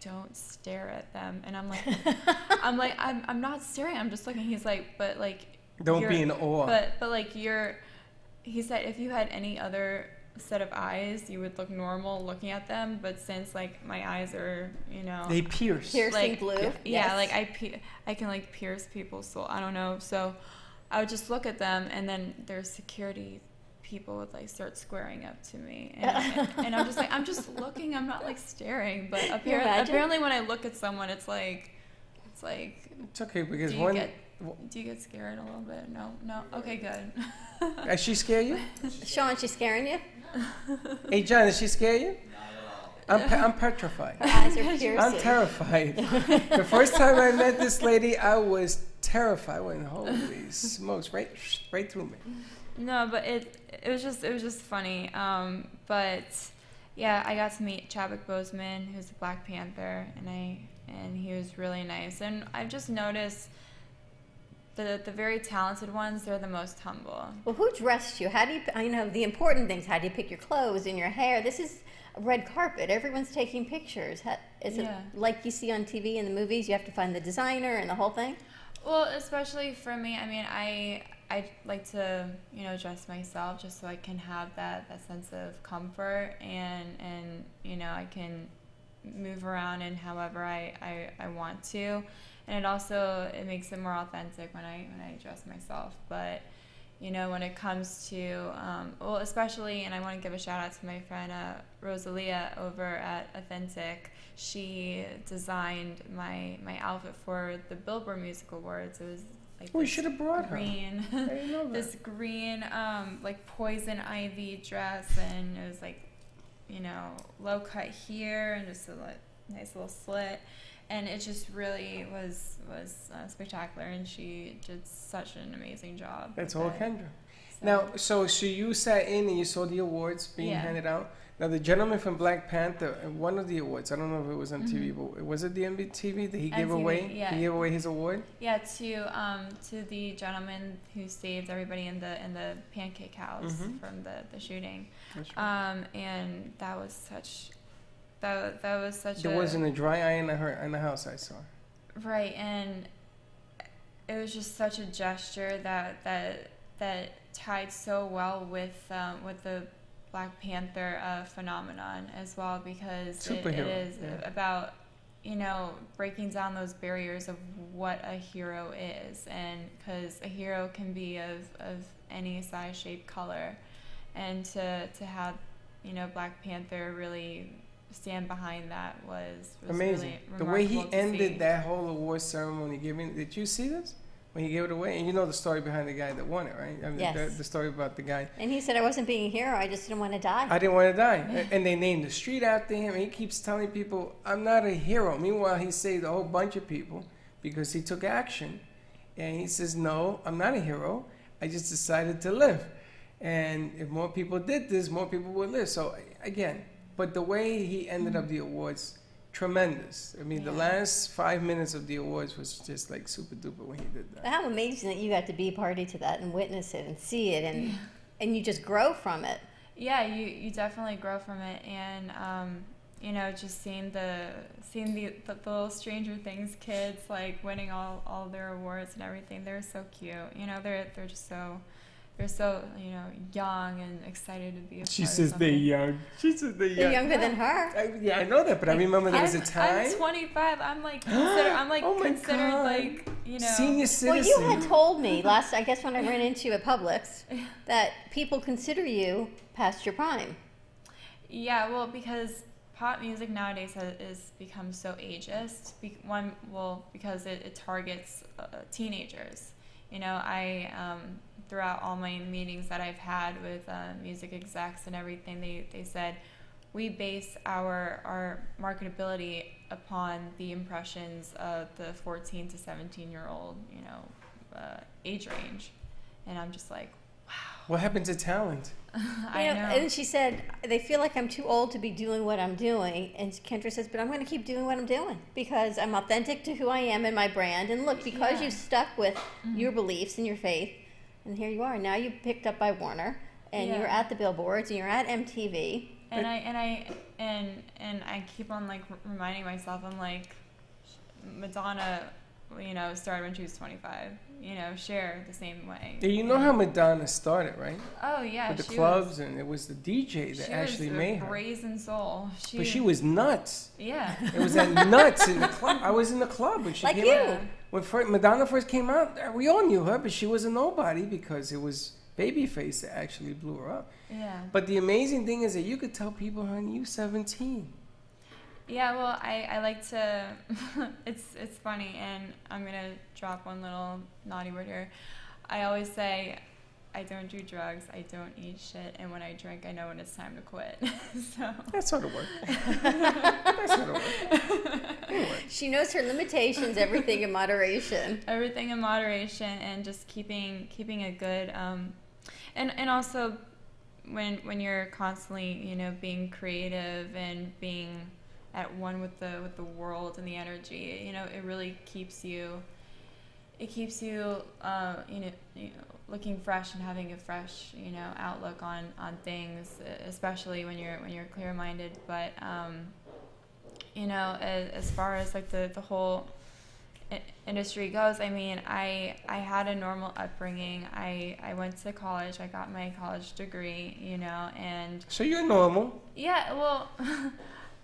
don't stare at them. And I'm like, I'm not staring. I'm just looking. He's like, but like, Don't be in awe. But like he said, if you had any other set of eyes, you would look normal looking at them. But since like my eyes are, They pierce. Piercing like, blue. Yeah, Yes. like I can like pierce people's soul. I don't know. So I would just look at them, and then their security people would like start squaring up to me, and I'm just like, I'm just looking, I'm not like staring. But apparently when I look at someone, it's okay, because do you get scared a little bit? No. Okay, good. Does she scare you? Sean, she's scaring you? Hey, John, does she scare you? I'm petrified. Her eyes are piercing. I'm terrified. The first time I met this lady, I was terrified. I went, holy smokes, right through me. No, but it was just funny. But yeah, I got to meet Chadwick Boseman, who's the Black Panther, and he was really nice. And I've just noticed the very talented ones, they're the most humble. Well, who dressed you? I know the important things. How do you pick your clothes and your hair? This is a red carpet. Everyone's taking pictures. Is it like you see on TV in the movies? You have to find the designer and the whole thing? Well, especially for me, I mean, I like to, dress myself just so I can have that sense of comfort, and I can move around in however I want to. And it makes it more authentic when I dress myself. But when it comes to especially, and I want to give a shout out to my friend Rosalia over at Authentic. She designed my outfit for the Billboard Music Awards. It was like we should have brought green, her. I didn't know that. this green like poison ivy dress, and it was like low cut here and just a nice little slit. And it just really was spectacular, and she did such an amazing job. That's all Kendra. Now, so you sat in and you saw the awards being handed out. Now, the gentleman from Black Panther, one of the awards, I don't know if it was on TV, but was it the MTV that he gave away? Yeah. He gave away his award? Yeah, to the gentleman who saved everybody in the pancake house from the shooting. That's right. And that was such. That was such. There wasn't a dry eye in the house, I saw. Right, and it was just such a gesture that tied so well with the Black Panther phenomenon as well, because it is about breaking down those barriers of what a hero is, and because a hero can be of any size, shape, color, and to have Black Panther really stand behind that was amazing. Really the way he to ended see. that whole award ceremony, did you see this? When he gave it away? And you know the story behind the guy that won it, right? I mean, Yes. the story about the guy. And he said, I wasn't being a hero, I just didn't want to die. I didn't want to die. And they named the street after him. And he keeps telling people, I'm not a hero. Meanwhile, he saved a whole bunch of people because he took action. And he says, no, I'm not a hero. I just decided to live. And if more people did this, more people would live. So, again, but the way he ended up the awards, tremendous. I mean, the Yeah. last 5 minutes of the awards was just like super duper when he did that. How amazing that you got to be party to that and witness it and see it, and you just grow from it. Yeah, you definitely grow from it, and you know, just seeing the little Stranger Things kids like winning all their awards and everything. They're so cute. You know, they're just so you know, young and excited to be a part of something. young. She says they're young. You're younger than her. Yeah, I know that, but I remember there was a time. I'm 25. I'm like Oh my considered God. like, you know. Senior Well, citizen. you had told me last, I guess when I ran into you at Publix, that people consider you past your prime. Yeah, well, because pop music nowadays has become so ageist. Because it targets teenagers. You know, I throughout all my meetings that I've had with music execs and everything, they said we base our marketability upon the impressions of the 14 to 17-year-old, you know, age range, and I'm just like, wow. What happened to talent? I know. And she said, they feel like I'm too old to be doing what I'm doing. And Kendra says, but I'm going to keep doing what I'm doing because I'm authentic to who I am and my brand. And look, because Yeah. you've stuck with your beliefs and your faith, and here you are. Now you're picked up by Warner, and Yeah. you're at the billboards, and you're at MTV. And I keep on like reminding myself, I'm like, Madonna, you know, started when she was 25. You know, Cher the same way. Yeah, you know how Madonna started, right? Oh yeah, With the she clubs, and it was the DJ that she actually was made a her. brazen soul. But she was nuts. Yeah. It was that nuts in the club. I was in the club when she Like came you. out. When Madonna first came out, we all knew her, but she was a nobody because it was Babyface that actually blew her up. Yeah. But the amazing thing is that you could tell people, honey, you 17. Yeah, well, I like to, it's funny, and I'm going to drop one little naughty word here. I always say, I don't do drugs, I don't eat shit, and when I drink, I know when it's time to quit. So That sort of worked. That sort of worked. She knows her limitations, everything in moderation. everything in moderation, and just keeping a good, and also when you're constantly, you know, being creative and being at one with the world and the energy, you know, it really keeps you you know, looking fresh and having a fresh, you know, outlook on things, especially when you're clear-minded. But you know, as far as like the whole industry goes, I mean, I had a normal upbringing. I went to college, I got my college degree, you know, and So you're normal. yeah, well,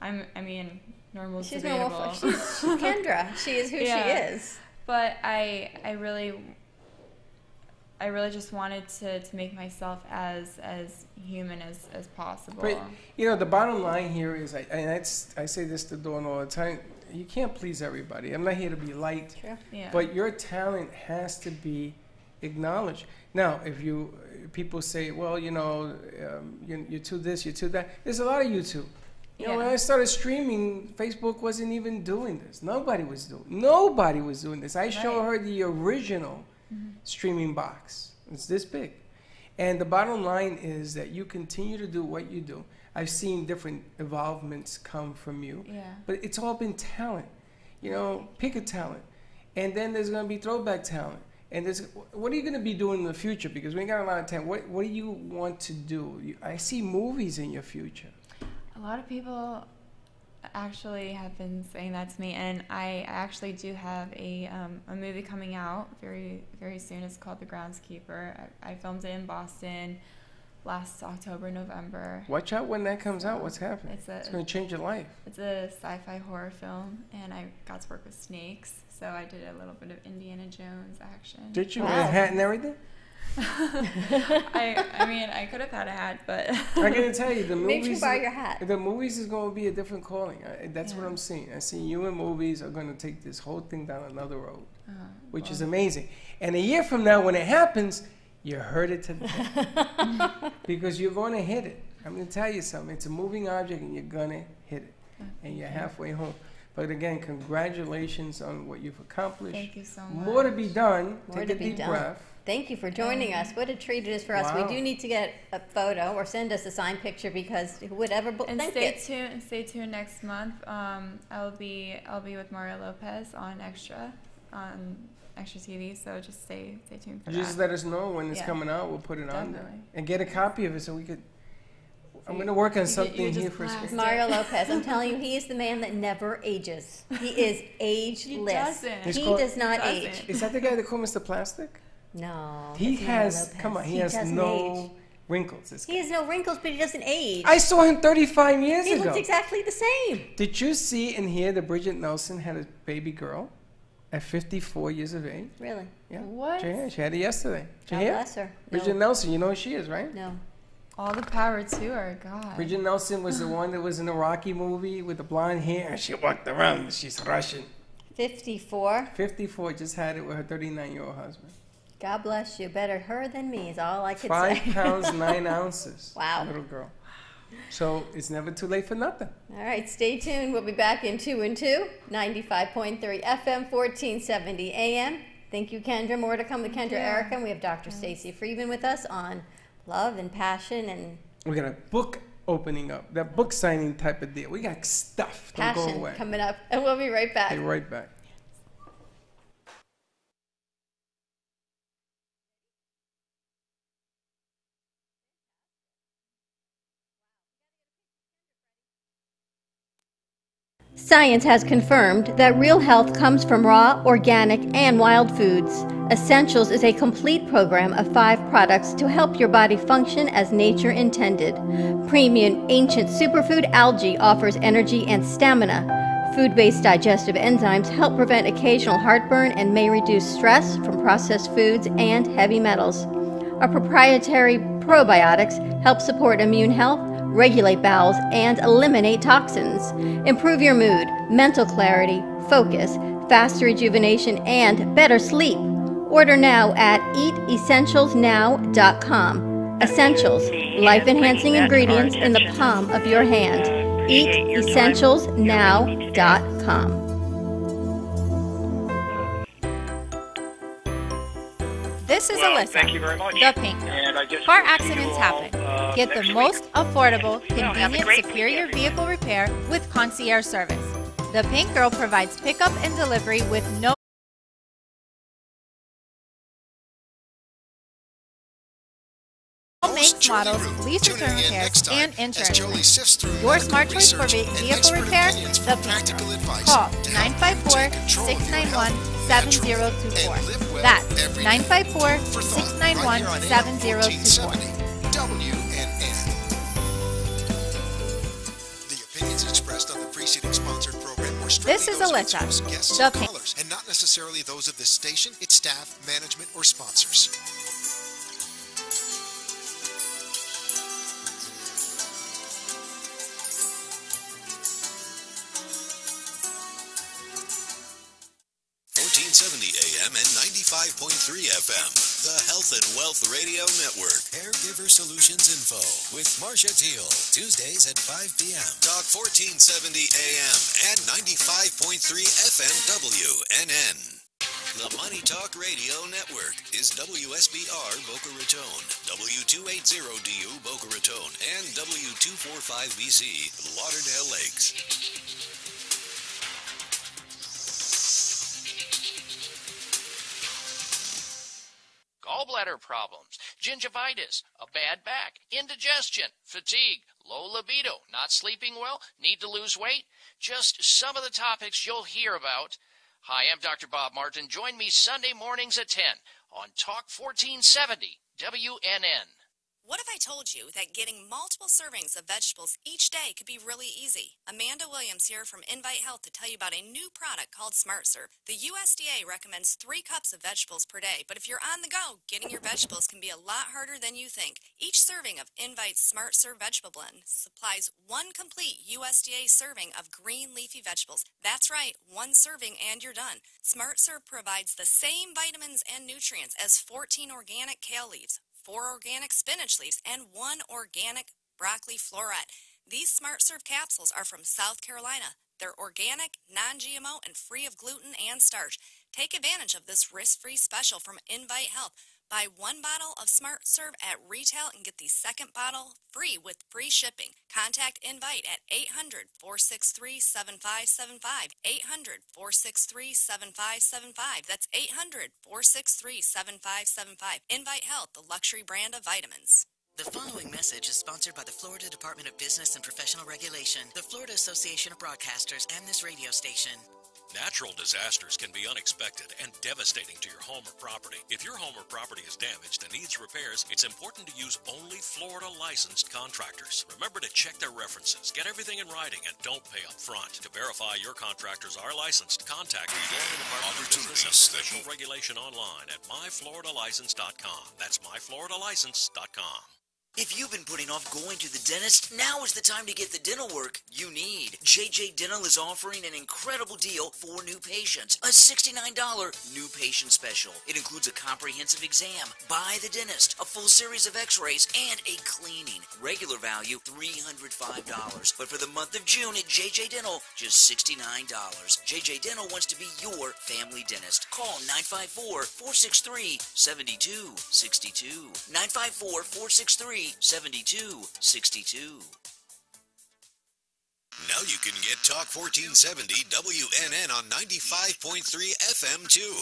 I mean, normal's She's debatable. normal. She's Kendra. She is who Yeah. she is. But I really just wanted to make myself as human as possible. But, you know, the bottom line here is, I say this to Dawn all the time, you can't please everybody. I'm not here to be liked. True. Yeah. But your talent has to be acknowledged. Now, if people say, well, you know, you're too this, you're too that. There's a lot of YouTube. You know, Yeah. when I started streaming, Facebook wasn't even doing this. Nobody was doing this. I show Right. her the original streaming box. It's this big. And the bottom line is that you continue to do what you do. I've seen different evolvements come from you. Yeah. But it's all been talent. You know, pick a talent. And then there's going to be throwback talent. And what are you going to be doing in the future? Because we ain't got a lot of time. What do you want to do? I see movies in your future. A lot of people actually have been saying that to me, and I actually do have a movie coming out very, very soon. It's called The Groundskeeper. I filmed it in Boston last October, November. Watch out when that comes out. What's happening? It's going to change your life. It's a sci-fi horror film, and I got to work with snakes, so I did a little bit of Indiana Jones action. Did you? Wow. With a hat and everything? I mean, I could have had a hat, but I'm going to tell you, the Make movies... sure you borrow your hat. The movies is going to be a different calling. That's what Yeah. I'm seeing. I see you in movies are going to take this whole thing down another road, which is well, amazing. And a year from now, when it happens, you heard it today. Because you're going to hit it. I'm going to tell you something. It's a moving object, and you're going to hit it. And you're halfway home. But again, congratulations on what you've accomplished. Thank you so much. More to be done. More Take to a be deep done. breath. Thank you for joining us. What a treat it is for us. Wow. We do need to get a photo or send us a signed picture because who would ever And think stay it? tuned. Stay tuned next month. I'll be with Mario Lopez on Extra TV. So just stay tuned for Just that. let us know when it's Yeah. coming out. We'll put it on there. Definitely. And get a copy of it so we could. I'm going to work on something just here for blast Mario Lopez, I'm telling you, he is the man that never ages. He is ageless. doesn't. He's He called- does not He doesn't. age. Is that the guy that called Mr. Plastic? No. He that's Mario has, Lopez. come on, he has doesn't no age. wrinkles. This He guy. has no wrinkles, but he doesn't age. I saw him 35 years He ago. looks exactly the same. Did you see and hear that Bridget Nelson had a baby girl at 54 years of age? Really. Yeah. What? She had it yesterday. Did you God hear? bless her. Bridget No. Nelson, you know who she is, right? No. All the power to her, God. Bridget Nelson was the one that was in the Rocky movie with the blonde hair. She walked around. She's Russian. 54. 54, just had it with her 39-year-old husband. God bless you. Better her than me is all I could 5 say. pounds, 9 ounces. Wow. Little girl. So it's never too late for nothing. All right, stay tuned. We'll be back in 2 and 2, 95.3 FM, 1470 AM. Thank you, Kendra. More to come with Kendra Erica. And we have Dr. Stacy Friedman with us on love and passion and We got a book opening up, that book signing type of deal. We got stuff. Don't go passion away. coming up. And we'll be right back. Be right back. Science has confirmed that real health comes from raw, organic, and wild foods. Essentials is a complete program of 5 products to help your body function as nature intended. Premium Ancient Superfood Algae offers energy and stamina. Food-based digestive enzymes help prevent occasional heartburn and may reduce stress from processed foods and heavy metals. Our proprietary probiotics help support immune health, regulate bowels, and eliminate toxins. Improve your mood, mental clarity, focus, faster rejuvenation, and better sleep. Order now at eatessentialsnow.com. Essentials, life-enhancing ingredients in the palm of your hand. Eatessentialsnow.com. This is Alyssa, Thank you very much. the Pink Girl. And I just Car will see you accidents all, happen. Get the next week. most affordable, have a convenient, great superior weekend. vehicle repair with concierge service. The Pink Girl provides pickup and delivery with no makes, models, lease return repairs, and insurance. Your smart choice for vehicle repair, The Pink Girl. Call 954-691-7024. That's 954-691-7024. WNN. The opinions expressed on the preceding sponsored program were strictly This is those of its Alyssa, hosts, guests, the and Pink- callers, and not necessarily those of this station, its staff, management, or sponsors. AM and 95.3 FM. The Health and Wealth Radio Network. Caregiver Solutions Info with Marcia Teal. Tuesdays at 5 p.m. Talk 1470 AM and 95.3 FM WNN. The Money Talk Radio Network is WSBR Boca Raton, W280DU Boca Raton, and W245BC Lauderdale Lakes. Gallbladder problems, gingivitis, a bad back, indigestion, fatigue, low libido, not sleeping well, need to lose weight. Just some of the topics you'll hear about. Hi, I'm Dr. Bob Martin. Join me Sunday mornings at 10 on Talk 1470 WNN. What if I told you that getting multiple servings of vegetables each day could be really easy? Amanda Williams here from Invite Health to tell you about a new product called SmartServe. The USDA recommends 3 cups of vegetables per day, but if you're on the go, getting your vegetables can be a lot harder than you think. Each serving of Invite's SmartServe Vegetable Blend supplies 1 complete USDA serving of green leafy vegetables. That's right, 1 serving and you're done. SmartServe provides the same vitamins and nutrients as 14 organic kale leaves, 4 organic spinach leaves, and 1 organic broccoli floret. These SmartServe capsules are from South Carolina. They're organic, non-GMO, and free of gluten and starch. Take advantage of this risk-free special from Invite Health. Buy one bottle of Smart Serve at retail and get the second bottle free with free shipping. Contact Invite at 800-463-7575. 800-463-7575. That's 800-463-7575. Invite Health, the luxury brand of vitamins. The following message is sponsored by the Florida Department of Business and Professional Regulation, the Florida Association of Broadcasters, and this radio station. Natural disasters can be unexpected and devastating to your home or property. If your home or property is damaged and needs repairs, it's important to use only Florida licensed contractors. Remember to check their references, get everything in writing, and don't pay up front. To verify your contractors are licensed, contact the Florida Department of Business and Professional Regulation online at myfloridalicense.com. That's myfloridalicense.com. If you've been putting off going to the dentist, now is the time to get the dental work you need. JJ Dental is offering an incredible deal for new patients. A $69 new patient special. It includes a comprehensive exam by the dentist, a full series of x-rays, and a cleaning. Regular value, $305. But for the month of June at JJ Dental, just $69. JJ Dental wants to be your family dentist. Call 954-463-7262. 954-463-7262. Now you can get Talk 1470 WNN on 95.3 FM too.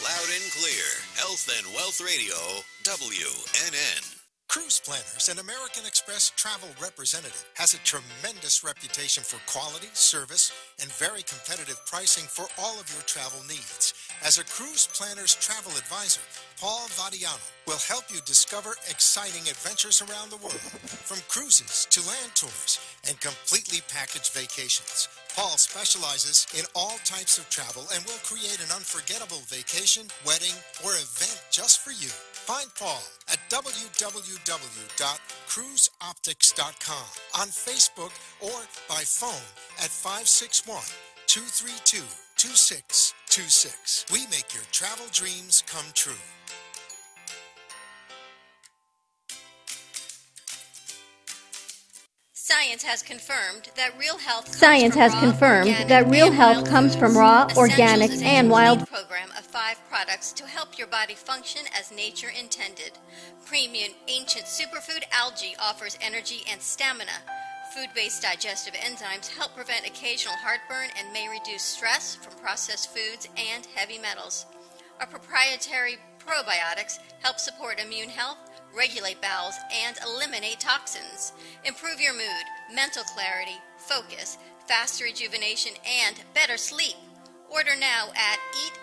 Loud and clear. Health and Wealth Radio, WNN. Cruise Planners, an American Express travel representative, has a tremendous reputation for quality, service, and very competitive pricing for all of your travel needs. As a Cruise Planners travel advisor, Paul Vadiano will help you discover exciting adventures around the world, from cruises to land tours and completely packaged vacations. Paul specializes in all types of travel and will create an unforgettable vacation, wedding, or event just for you. Find Paul at www.cruiseoptics.com, on Facebook, or by phone at 561-232-2626. We make your travel dreams come true. Science has confirmed that real health comes from raw, organic, and wild. Program of 5 products to help your body function as nature intended. Premium ancient superfood algae offers energy and stamina. Food-based digestive enzymes help prevent occasional heartburn and may reduce stress from processed foods and heavy metals. Our proprietary probiotics help support immune health, regulate bowels, and eliminate toxins. Improve your mood, mental clarity, focus, faster rejuvenation, and better sleep. Order now at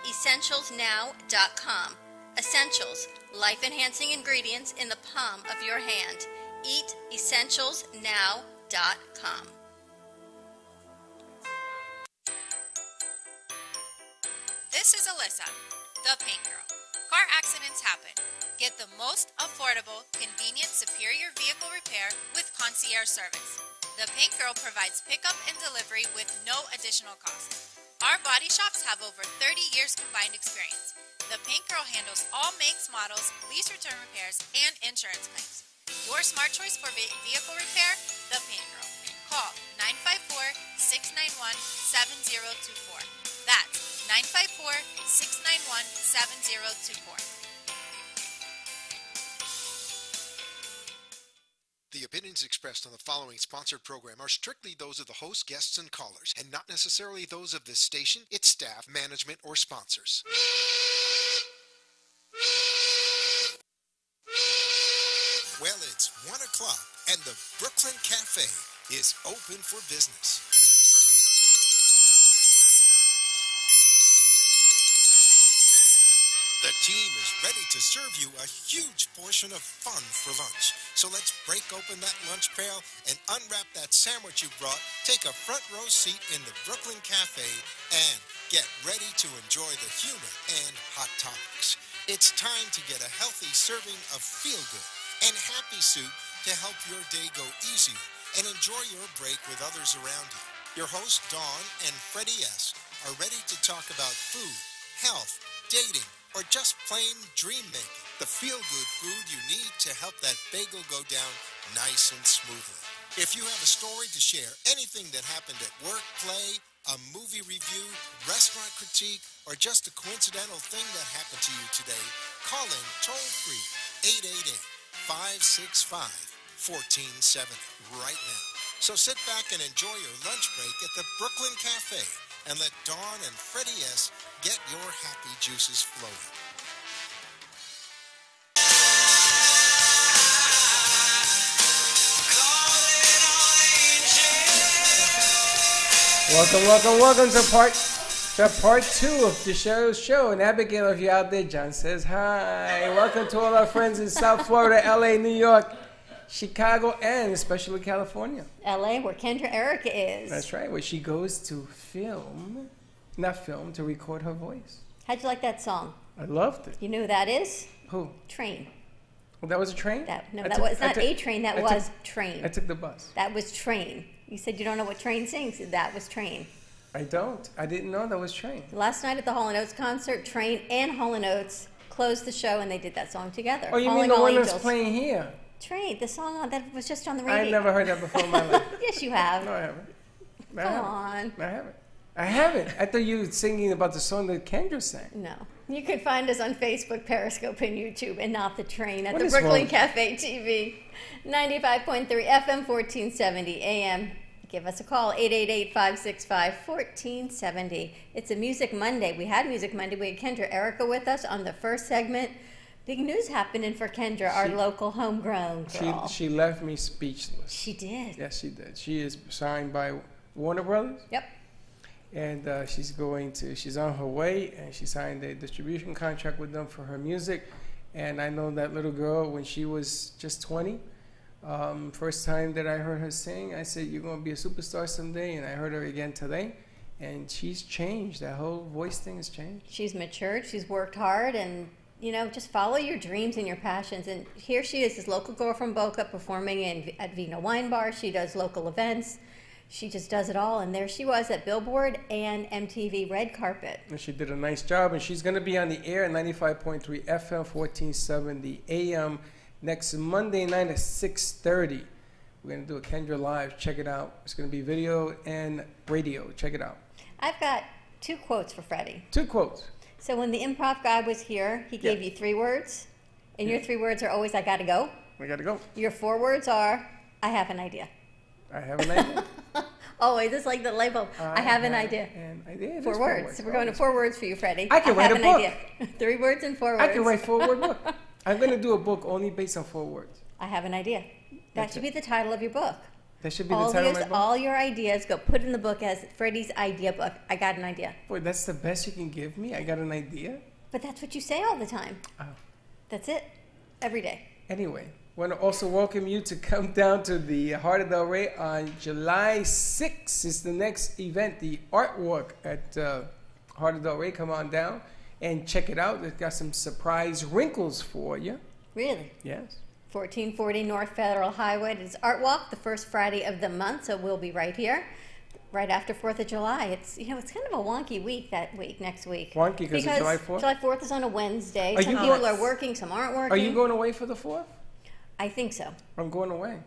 eatessentialsnow.com. Essentials, life-enhancing ingredients in the palm of your hand. eatessentialsnow.com. This is Alyssa, the Paint Girl. Car accidents happen. Get the most affordable, convenient, superior vehicle repair with concierge service. The Paint Girl provides pickup and delivery with no additional cost. Our body shops have over 30 years combined experience. The Paint Girl handles all makes, models, lease return repairs, and insurance claims. Your smart choice for vehicle repair, The Paint Girl. Call 954-691-7024. That's 954-691-7024. The opinions expressed on the following sponsored program are strictly those of the host, guests, and callers, and not necessarily those of this station, its staff, management, or sponsors. Well, it's 1 o'clock, and the Brooklyn Cafe is open for business. The team is ready to serve you a huge portion of fun for lunch. So let's break open that lunch pail and unwrap that sandwich you brought, take a front row seat in the Brooklyn Cafe, and get ready to enjoy the humor and hot topics. It's time to get a healthy serving of feel-good and happy soup to help your day go easier and enjoy your break with others around you. Your hosts, Dawn and Freddy S., are ready to talk about food, health, dating, or just plain dream making. the feel-good food you need to help that bagel go down nice and smoothly. If you have a story to share, anything that happened at work, play, a movie review, restaurant critique, or just a coincidental thing that happened to you today, call in toll-free 888-565-1470 right now. So sit back and enjoy your lunch break at the Brooklyn Cafe and let Dawn and Freddy S. get your happy juices flowing. Welcome to part 2 of the show. And Abigail, if you're out there, John says hi. Welcome to all our friends in South Florida, LA, New York, Chicago, and especially California. LA, where Kendra Erica is. That's right, where she goes to to record her voice. How'd you like that song? I loved it. You know who that is? Who? Train. Well, that was a train? That was not a train, that was Train. I took the bus. That was Train. You said you don't know what Train sings. That was Train. I don't. I didn't know that was Train. Last night at the Hall & Oates concert, Train and Hall & Oates closed the show and they did that song together. Oh, you mean the one that's playing here? Train, the song that was just on the radio. I've never heard that before in my life. Yes, you have. No, I haven't. Come on. I haven't. I thought you were singing about the song that Kendra sang. No. You can find us on Facebook, Periscope, and YouTube, and not the train at What the is Brooklyn wrong? Cafe TV. 95.3 FM, 1470 AM. Give us a call, 888-565-1470. It's a Music Monday. We had Music Monday. We had Kendra Erica with us on the first segment. Big news happening for Kendra, our local homegrown girl. She left me speechless. She did. Yes, she did. She is signed by Warner Brothers. Yep. And she's on her way, and she signed a distribution contract with them for her music. And I know that little girl when she was just 20. First time that I heard her sing, I said, "You're going to be a superstar someday." And I heard her again today, and she's changed. That whole voice thing has changed. She's matured. She's worked hard, and just follow your dreams and your passions. And here she is, this local girl from Boca, performing at Vino Wine Bar. She does local events. She just does it all. And there she was at Billboard and MTV Red Carpet. And she did a nice job. And she's going to be on the air at 95.3 FM, 1470 AM next Monday night at 6:30. We're going to do a Kendra Live. Check it out. It's going to be video and radio. Check it out. I've got 2 quotes for Freddy. 2 quotes. So when the improv guy was here, he gave you 3 words. And your 3 words are always, "I gotta go." I got to go. Your 4 words are, "I have an idea." I have an idea. Always, it's like the label. I have an idea. An idea. 4 words. So we're going to 4 words for you, Freddy. I can write a book. Idea. 3 words and 4 words. I can write 4-word book. I'm going to do a book only based on 4 words. I have an idea. That should be the title of your book. That should be the title of my book? All your ideas, go put in the book as Freddy's idea book. I got an idea. Boy, that's the best you can give me? I got an idea? But that's what you say all the time. Oh. That's it. Every day. Anyway, I want to also welcome you to come down to the Heart of Del Rey on July 6th. Is the next event, the artwork at Heart of Del Rey. Come on down and check it out. They've got some surprise wrinkles for you. Really? Yes. 1440 North Federal Highway. It's Art Walk, the first Friday of the month, so we'll be right here, right after 4th of July. It's it's kind of a wonky week next week. Wonky because of July 4th? July 4th is on a Wednesday. Are Some people are working, some aren't working. Are you going away for the 4th? I think so. I'm going away.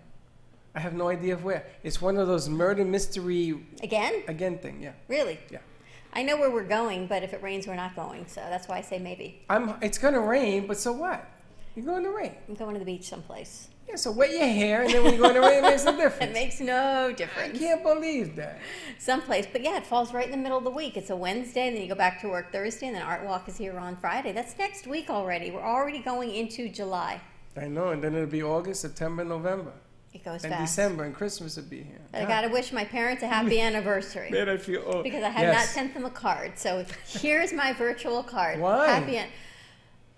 I have no idea of where. It's one of those murder mystery... Again thing, yeah. Really? Yeah. I know where we're going, but if it rains, we're not going. So that's why I say maybe. It's going to rain, but so what? You're going to rain. I'm going to the beach someplace. Yeah, so wet your hair, and then when you go in the rain, it makes no difference. It makes no difference. I can't believe that. Someplace. But yeah, it falls right in the middle of the week. It's a Wednesday, and then you go back to work Thursday, and then Art Walk is here on Friday. That's next week already. We're already going into July. I know, and then it'll be August, September, November. It goes and fast. December, and Christmas will be here. But I got to wish my parents a happy anniversary. Man, I feel old. Because I have not sent them a card. So here's my virtual card. Why?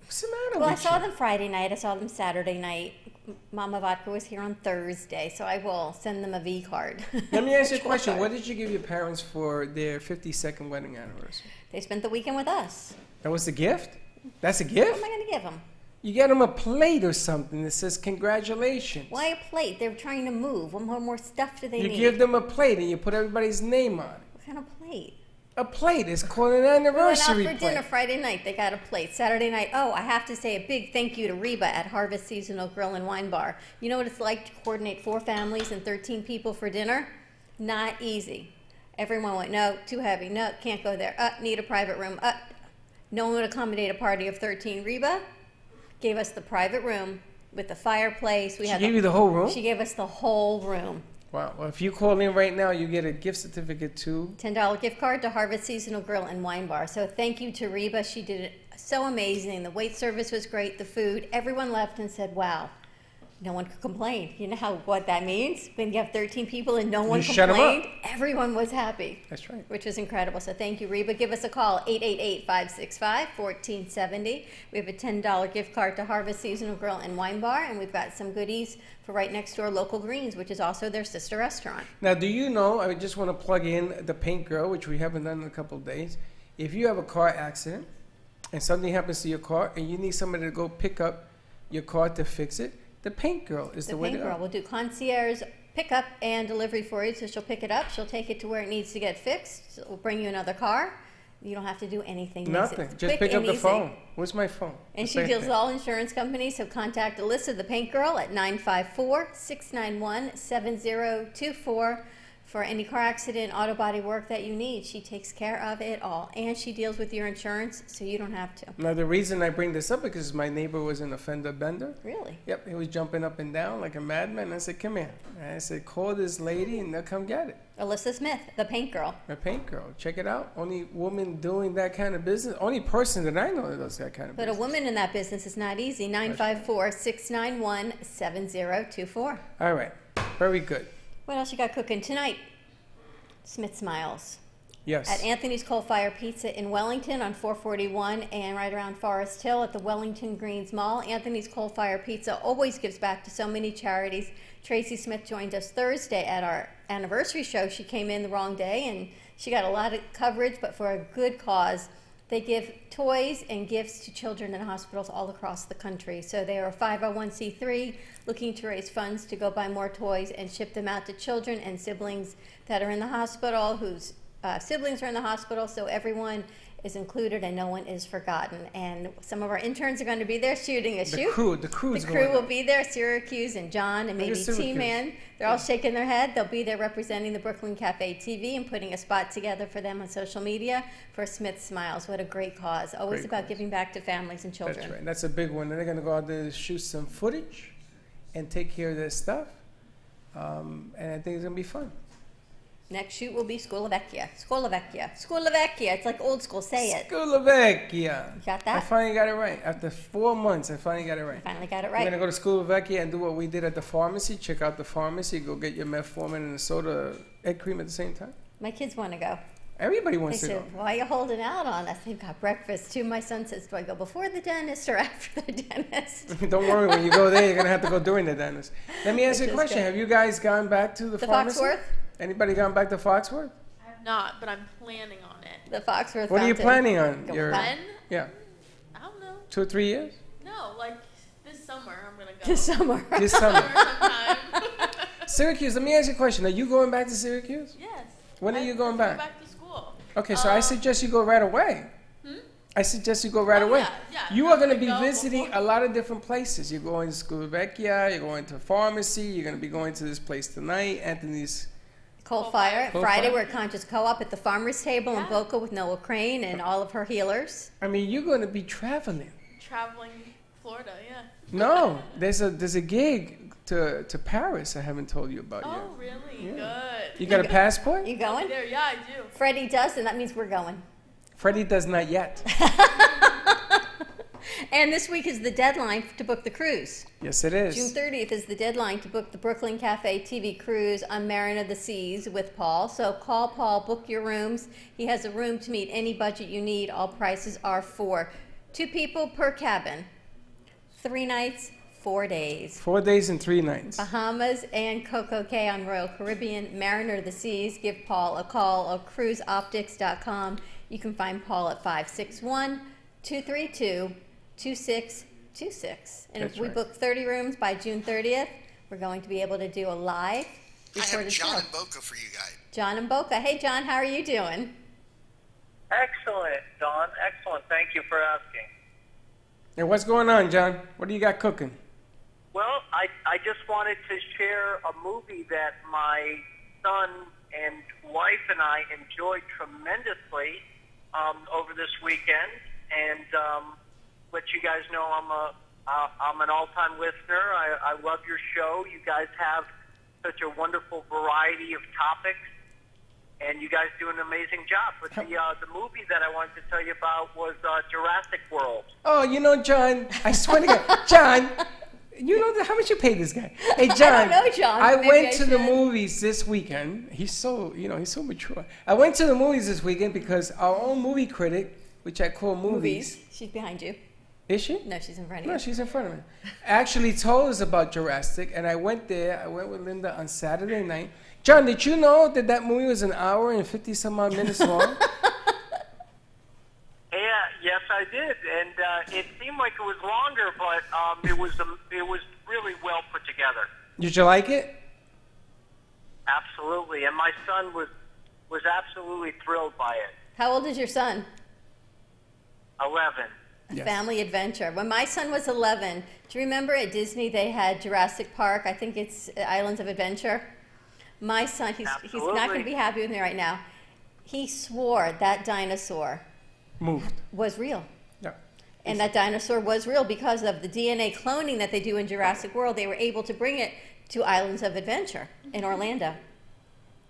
What's the matter Well, I with saw you? them Friday night. I saw them Saturday night. Mama Vodka was here on Thursday, so I will send them a V card. Let me ask you a question. What did you give your parents for their 52nd wedding anniversary? They spent the weekend with us. That was the gift? That's a gift? What am I going to give them? You get them a plate or something that says congratulations. Why a plate? They're trying to move. What more stuff do they need? You give them a plate and you put everybody's name on it. What kind of plate? A plate. It's called an We went out anniversary for dinner plate. Friday night. They got a plate. Saturday night, oh, I have to say a big thank you to Reba at Harvest Seasonal Grill and Wine Bar. You know what it's like to coordinate 4 families and 13 people for dinner? Not easy. Everyone went, no, too heavy. No, can't go there. Need a private room. No one would accommodate a party of 13. Reba gave us the private room with the fireplace. She gave you the whole room? She gave us the whole room. Wow. Well, if you call in right now, you get a gift certificate to $10 gift card to Harvest Seasonal Grill and Wine Bar. So thank you to Reba. She did it so amazing. The wait service was great. The food. Everyone left and said, wow. No one could complain. You know what that means? When you have 13 people and no one shut 'em up. complained, everyone was happy. That's right. Which was incredible. So thank you, Reba. Give us a call, 888-565-1470. We have a $10 gift card to Harvest Seasonal Grill and Wine Bar, and we've got some goodies for right next door, Local Greens, which is also their sister restaurant. Now, do you know, I just want to plug in the Paint Girl, which we haven't done in a couple of days. If you have a car accident and something happens to your car and you need somebody to go pick up your car to fix it, the Paint Girl is the way to go. The Paint Girl will do concierge pickup and delivery for you. So she'll pick it up. She'll take it to where it needs to get fixed. She'll bring you another car. You don't have to do anything. Nothing. It's Just quick pick up and the easy. phone. Where's my phone? And she deals with all insurance companies. So contact Alyssa, the Paint Girl, at 954-691-7024 for any car accident, auto body work that you need. She takes care of it all. And she deals with your insurance, so you don't have to. Now, the reason I bring this up is because my neighbor was in a fender bender. Really? Yep, he was jumping up and down like a madman. I said, come here. And I said, call this lady and they'll come get it. Alyssa Smith, the Paint Girl. The Paint Girl. Check it out. Only woman doing that kind of business. Only person that I know that does that kind of But business. a woman in that business is not easy. 954-691-7024. All right. Very good. What else you got cooking tonight? Smith Smiles. Yes. At Anthony's Coal Fire Pizza in Wellington on 441 and right around Forest Hill at the Wellington Greens Mall. Anthony's Coal Fire Pizza always gives back to so many charities. Tracy Smith joined us Thursday at our anniversary show. She came in the wrong day and she got a lot of coverage, but for a good cause. They give toys and gifts to children in hospitals all across the country. So they are a 501c3 looking to raise funds to go buy more toys and ship them out to children and siblings that are in the hospital, whose siblings are in the hospital. So everyone is included and no one is forgotten. And some of our interns are going to be there shooting a shoot. The crew will be there. Syracuse and John and maybe T-Man. They're all shaking their head. They'll be there representing the Brooklyn Cafe TV and putting a spot together for them on social media for Smith Smiles. What a great cause. Always about giving back to families and children. That's right. That's a big one. They're going to go out there and shoot some footage and take care of their stuff. And I think it's going to be fun. Next shoot will be Skolavecchia. Skolavecchia. Skolavecchia. It's like old school. Say it. Skolavecchia. You got that? I finally got it right. After 4 months, I finally got it right. Finally got it right. We're going to go to Skolavecchia and do what we did at the pharmacy. Check out the pharmacy. Go get your metformin and a soda, egg cream at the same time. My kids want to go. Everybody wants They to said, go. why are you holding out on us? They've got breakfast too. My son says, do I go before the dentist or after the dentist? Don't worry, when you go there, you're going to have to go during the dentist. Let me ask you a Which is question. good. Have you guys gone back to the pharmacy? Foxworth? Anybody gone back to Foxworth? I have not, but I'm planning on it. The Foxworth What are you Fountain. planning on? When? Yeah. I don't know. 2 or 3 years? No, like this summer I'm going to go. This summer. This summer. Sometime. Syracuse, let me ask you a question. Are you going back to Syracuse? Yes. When are you going I'm back? back to school. Okay, so I suggest you go right away. I suggest you go right away. yeah, You I'm are going to gonna be go visiting a lot of different places. You're going to Skolavecchia, you're going to pharmacy, you're going to be going to this place tonight, Anthony's Coal Fire. Coal Friday, Fire. we're at Conscious Co-op at the Farmer's Table in Boca with Noah Crane and all of her healers. I mean, you're going to be traveling. Traveling Florida, yeah. No, there's a gig to Paris I haven't told you about Oh, yet. really? Good. You got a passport? You going? There, yeah, I do. Freddie does, and that means we're going. Freddie does not yet. And this week is the deadline to book the cruise. Yes, it is. June 30th is the deadline to book the Brooklyn Cafe TV cruise on Mariner of the Seas with Paul. So call Paul, book your rooms. He has a room to meet any budget you need. All prices are for 2 people per cabin, 3 nights, 4 days. 4 days and 3 nights. Bahamas and Coco Cay on Royal Caribbean, Mariner of the Seas. Give Paul a call or cruiseoptics.com. You can find Paul at 561-232-2626. And That's if we right. book 30 rooms by June 30th, we're going to be able to do a live I have recorded John show. and Boca for you guys. John and Boca. Hey, John, how are you doing? Excellent, Don. Excellent. Thank you for asking. And what's going on, John? What do you got cooking? Well, I just wanted to share a movie that my son and wife and I enjoyed tremendously over this weekend, and let you guys know I'm an all-time listener. I love your show. You guys have such a wonderful variety of topics, and you guys do an amazing job. But the movie that I wanted to tell you about was Jurassic World. Oh, you know, John, I swear to God, John, you know how much you pay this guy? Hey, John, I don't know, John. I Maybe went I to the should. movies this weekend. He's so mature. I went to the movies this weekend because our own movie critic, which I call Movies. She's behind you. Is she? No, she's in front of you. No, she's in front of me. Actually told us about Jurassic, and I went there. I went with Linda on Saturday night. John, did you know that movie was an hour and 50 some odd minutes long? Yeah, yes, I did, and it seemed like it was longer, but it was really well put together. Did you like it? Absolutely, and my son was absolutely thrilled by it. How old is your son? 11. A family adventure. When my son was 11, do you remember at Disney they had Jurassic Park? I think it's Islands of Adventure. My son, he's not going to be happy with me right now. He swore that dinosaur moved. Was real. Yeah. And that dinosaur was real because of the DNA cloning that they do in Jurassic World. They were able to bring it to Islands of Adventure in Orlando.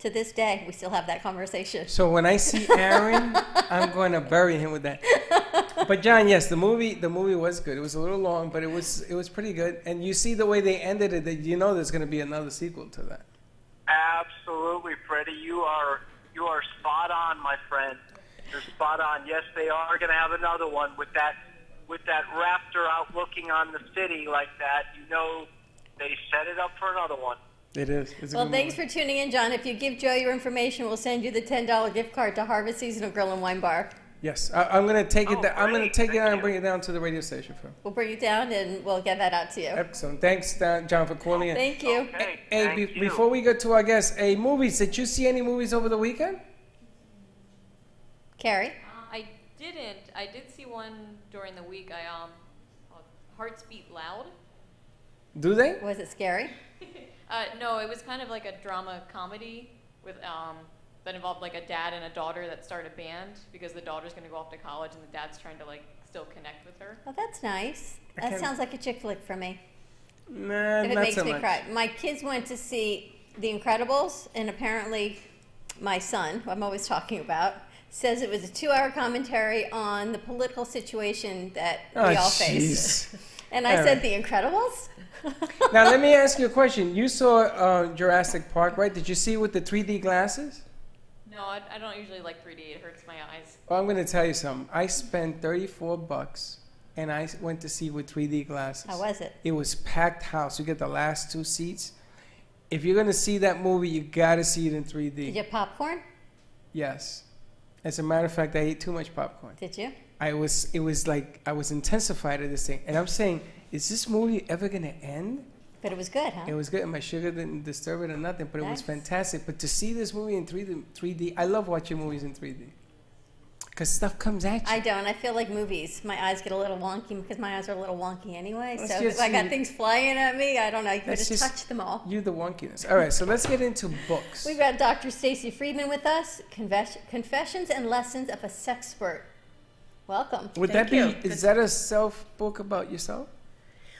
To this day, we still have that conversation. So when I see Aaron, I'm going to bury him with that. But John, yes, the movie was good. It was a little long, but it was pretty good. And you see the way they ended it, that you know there's going to be another sequel to that. Absolutely, Freddy. You are spot on, my friend. You're spot on. Yes, they are going to have another one with that raptor out looking on the city like that. You know, they set it up for another one. It is. It's a Well, good thanks movie. for tuning in, John. If you give Joe your information, we'll send you the $10 gift card to Harvest Seasonal Grill and Wine Bar. Yes, I'm going to take it. I'm going to take it out Thank and bring it down to the radio station for him. We'll bring it down and we'll get that out to you. Excellent. Thanks, John, for calling in. Thank you. Okay, Hey, thank you. before we go to our guests, movies. Did you see any movies over the weekend? Carrie? I didn't. I did see one during the week. Hearts Beat Loud. Do they? Was it scary? No, it was kind of like a drama comedy with that involved like a dad and a daughter that start a band because the daughter's going to go off to college and the dad's trying to like still connect with her. Oh, that's nice. That sounds like a chick flick for me. Nah, If it not makes so me much. cry. My kids went to see The Incredibles, and apparently my son, who I'm always talking about, says it was a 2-hour commentary on the political situation that we all face. And I said, The Incredibles? Now, let me ask you a question. You saw Jurassic Park, right? Did you see it with the 3D glasses? No, I don't usually like 3D. It hurts my eyes. Well, I'm going to tell you something. I spent $34, and I went to see it with 3D glasses. How was it? It was packed house. You get the last 2 seats. If you're going to see that movie, you got to see it in 3D. Did you have popcorn? Yes. As a matter of fact, I ate too much popcorn. Did you? It was like I was intensified at this thing. And I'm saying, is this movie ever going to end? But it was good, huh? It was good. My sugar didn't disturb it or nothing, but it was Nice. fantastic. But to see this movie in 3D, I love watching movies in 3D. Because stuff comes at you. I don't. I feel like movies. My eyes get a little wonky because my eyes are a little wonky anyway. That's So just if I got you. things flying at me, I don't know. You can That's just just- touch them all. You the wonkiness. All right, so let's get into books. We've got Dr. Stacy Friedman with us. Confessions and Lessons of a Sexpert. Welcome. Would Thank that be, you. is that a self-book about yourself?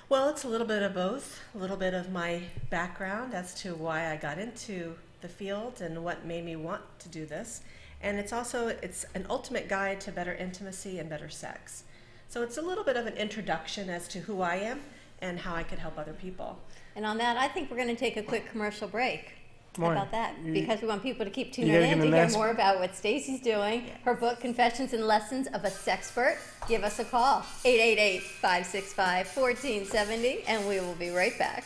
Well, it's a little bit of both. A little bit of my background as to why I got into the field and what made me want to do this. And it's an ultimate guide to better intimacy and better sex. So it's a little bit of an introduction as to who I am and how I could help other people. And on that, I think we're going to take a quick commercial break. How Why? about that? You- Because we want people to keep you tuning gotta in get to an hear announcement. more about what Stacy's doing. Her book, Confessions and Lessons of a Sexpert. Give us a call, 888-565-1470, and we will be right back.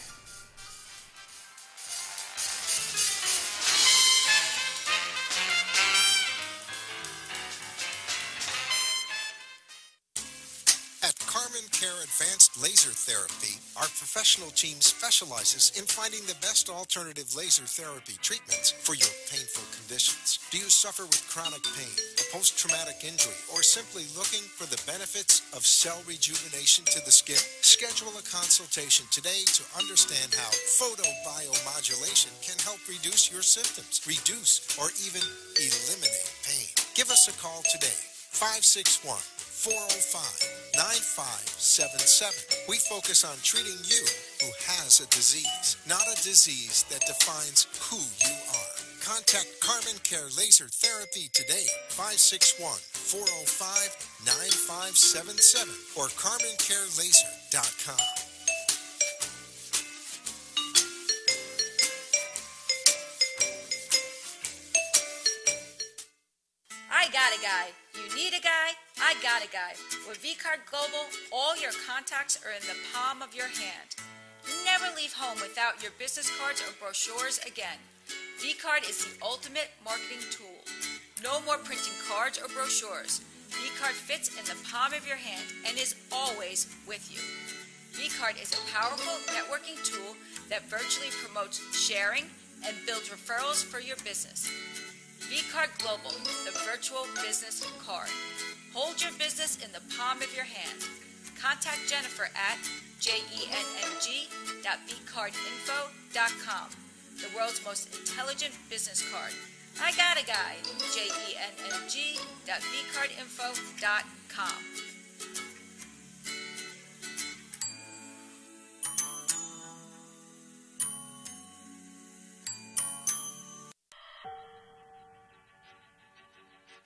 At Carmen Care Advanced Laser Therapy, our professional team specializes in finding the best alternative laser therapy treatments for your painful conditions. Do you suffer with chronic pain, a post-traumatic injury, or simply looking for the benefits of cell rejuvenation to the skin? Schedule a consultation today to understand how photobiomodulation can help reduce your symptoms, reduce or even eliminate pain. Give us a call today, 561-405-9577. We focus on treating you who has a disease, not a disease that defines who you are. Contact Carmen Care Laser Therapy today, 561-405-9577 or CarmenCareLaser.com. I got a guy. You need a guy? I got a guy. With VCard Global, all your contacts are in the palm of your hand. Never leave home without your business cards or brochures again. VCard is the ultimate marketing tool. No more printing cards or brochures. VCard fits in the palm of your hand and is always with you. VCard is a powerful networking tool that virtually promotes sharing and builds referrals for your business. VCard Global, the virtual business card. Hold your business in the palm of your hand. Contact Jennifer at jeng.vcardinfo.com, the world's most intelligent business card. I got a guy, jeng.vcardinfo.com.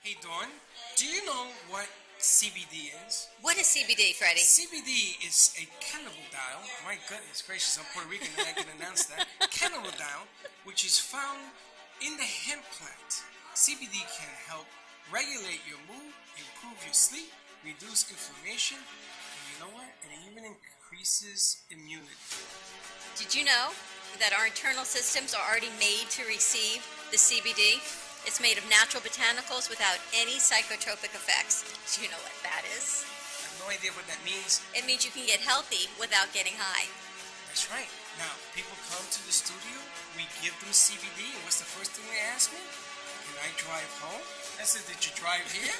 Hey, Dawn, do you know what CBD is? What is CBD, Freddy? CBD is a cannabidiol. My goodness gracious, I'm Puerto Rican and I can announce that. Cannabidiol, which is found in the hemp plant. CBD can help regulate your mood, improve your sleep, reduce inflammation, and you know what? And it even increases immunity. Did you know that our internal systems are already made to receive the CBD? It's made of natural botanicals without any psychotropic effects. Do you know what that is? I have no idea what that means. It means you can get healthy without getting high. That's right. Now, people come to the studio, we give them CBD, and what's the first thing they ask me? Can I drive home? I said, did you drive here?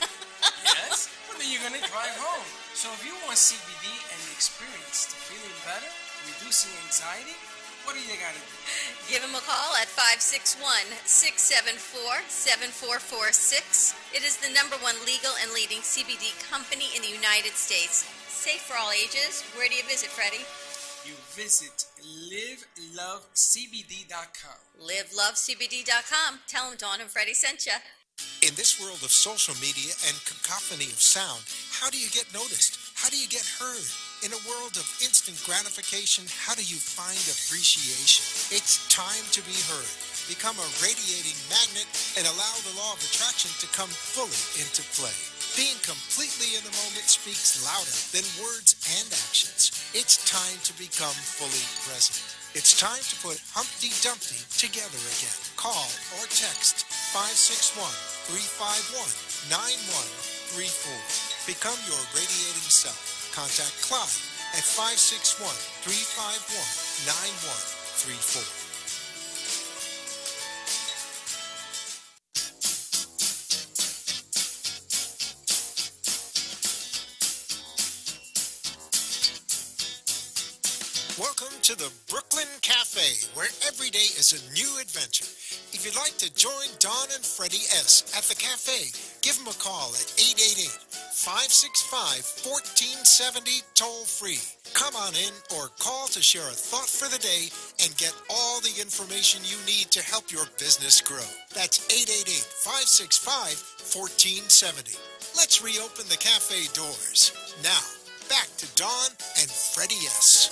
Yes. Well, then you're going to drive home. So if you want CBD and the experience to feeling better, reducing anxiety, what do you got to do? Give him a call at 561-674-7446. It is the #1 legal and leading CBD company in the United States. Safe for all ages. Where do you visit, Freddy? You visit livelovecbd.com. livelovecbd.com. Tell him Dawn and Freddy sent you. In this world of social media and cacophony of sound, how do you get noticed? How do you get heard? In a world of instant gratification, how do you find appreciation? It's time to be heard. Become a radiating magnet and allow the law of attraction to come fully into play. Being completely in the moment speaks louder than words and actions. It's time to become fully present. It's time to put Humpty Dumpty together again. Call or text 561-351-9134. Become your radiating self. Contact Clyde at 561-351-9134. Welcome to the Brooklyn Cafe, where every day is a new adventure. If you'd like to join Dawn and Freddy S. at the cafe, give them a call at 888-565-1470 toll-free. Come on in or call to share a thought for the day and get all the information you need to help your business grow. That's 888-565-1470. Let's reopen the cafe doors. Now, back to Dawn and Freddy S.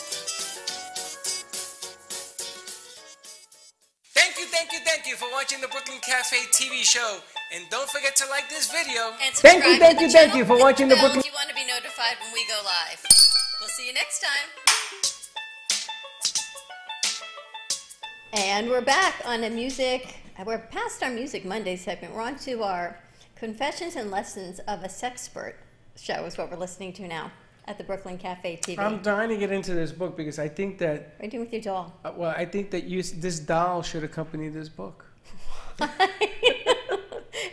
Thank you for watching the Brooklyn Cafe TV show. And don't forget to like this video. And Thank you for watching the Brooklyn. If you want to be notified when we go live. We'll see you next time. And we're back on a music. We're past our Music Monday segment. We're on to our Confessions and Lessons of a Sexpert show is what we're listening to now. at the Brooklyn Cafe TV. I'm dying to get into this book because I think that. What are you doing with your doll? Well, I think that this doll should accompany this book.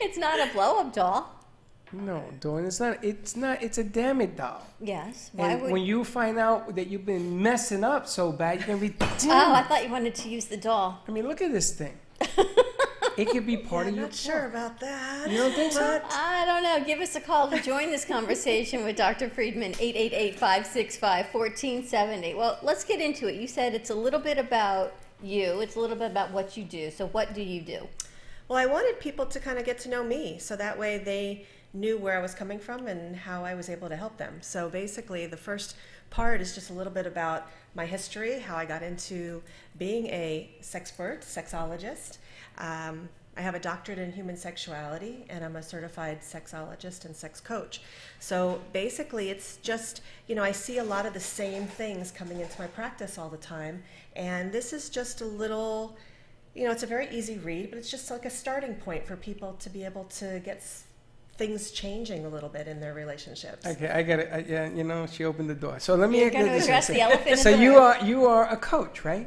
It's not a blow-up doll. No, Dawn, it's not. It's a damn it doll. Yes. And when you find out that you've been messing up so bad, you're gonna be. Oh, I thought you wanted to use the doll. I mean, look at this thing. It could be part of your. I'm not sure about that. You don't think so? I don't know. Give us a call to join this conversation with Dr. Friedman, 888-565-1470. Well, let's get into it. You said it's a little bit about you. It's a little bit about what you do. So what do you do? Well, I wanted people to kind of get to know me, so that way they knew where I was coming from and how I was able to help them. So basically, the first part is just a little bit about my history, how I got into being a sexologist. I have a doctorate in human sexuality, and I'm a certified sexologist and sex coach. So basically, it's just, I see a lot of the same things coming into my practice all the time, and this is just a little, it's a very easy read, but it's just like a starting point for people to be able to get things changing a little bit in their relationships. Okay, I get it. Yeah, she opened the door. So let me address the elephant in So the you are a coach, right?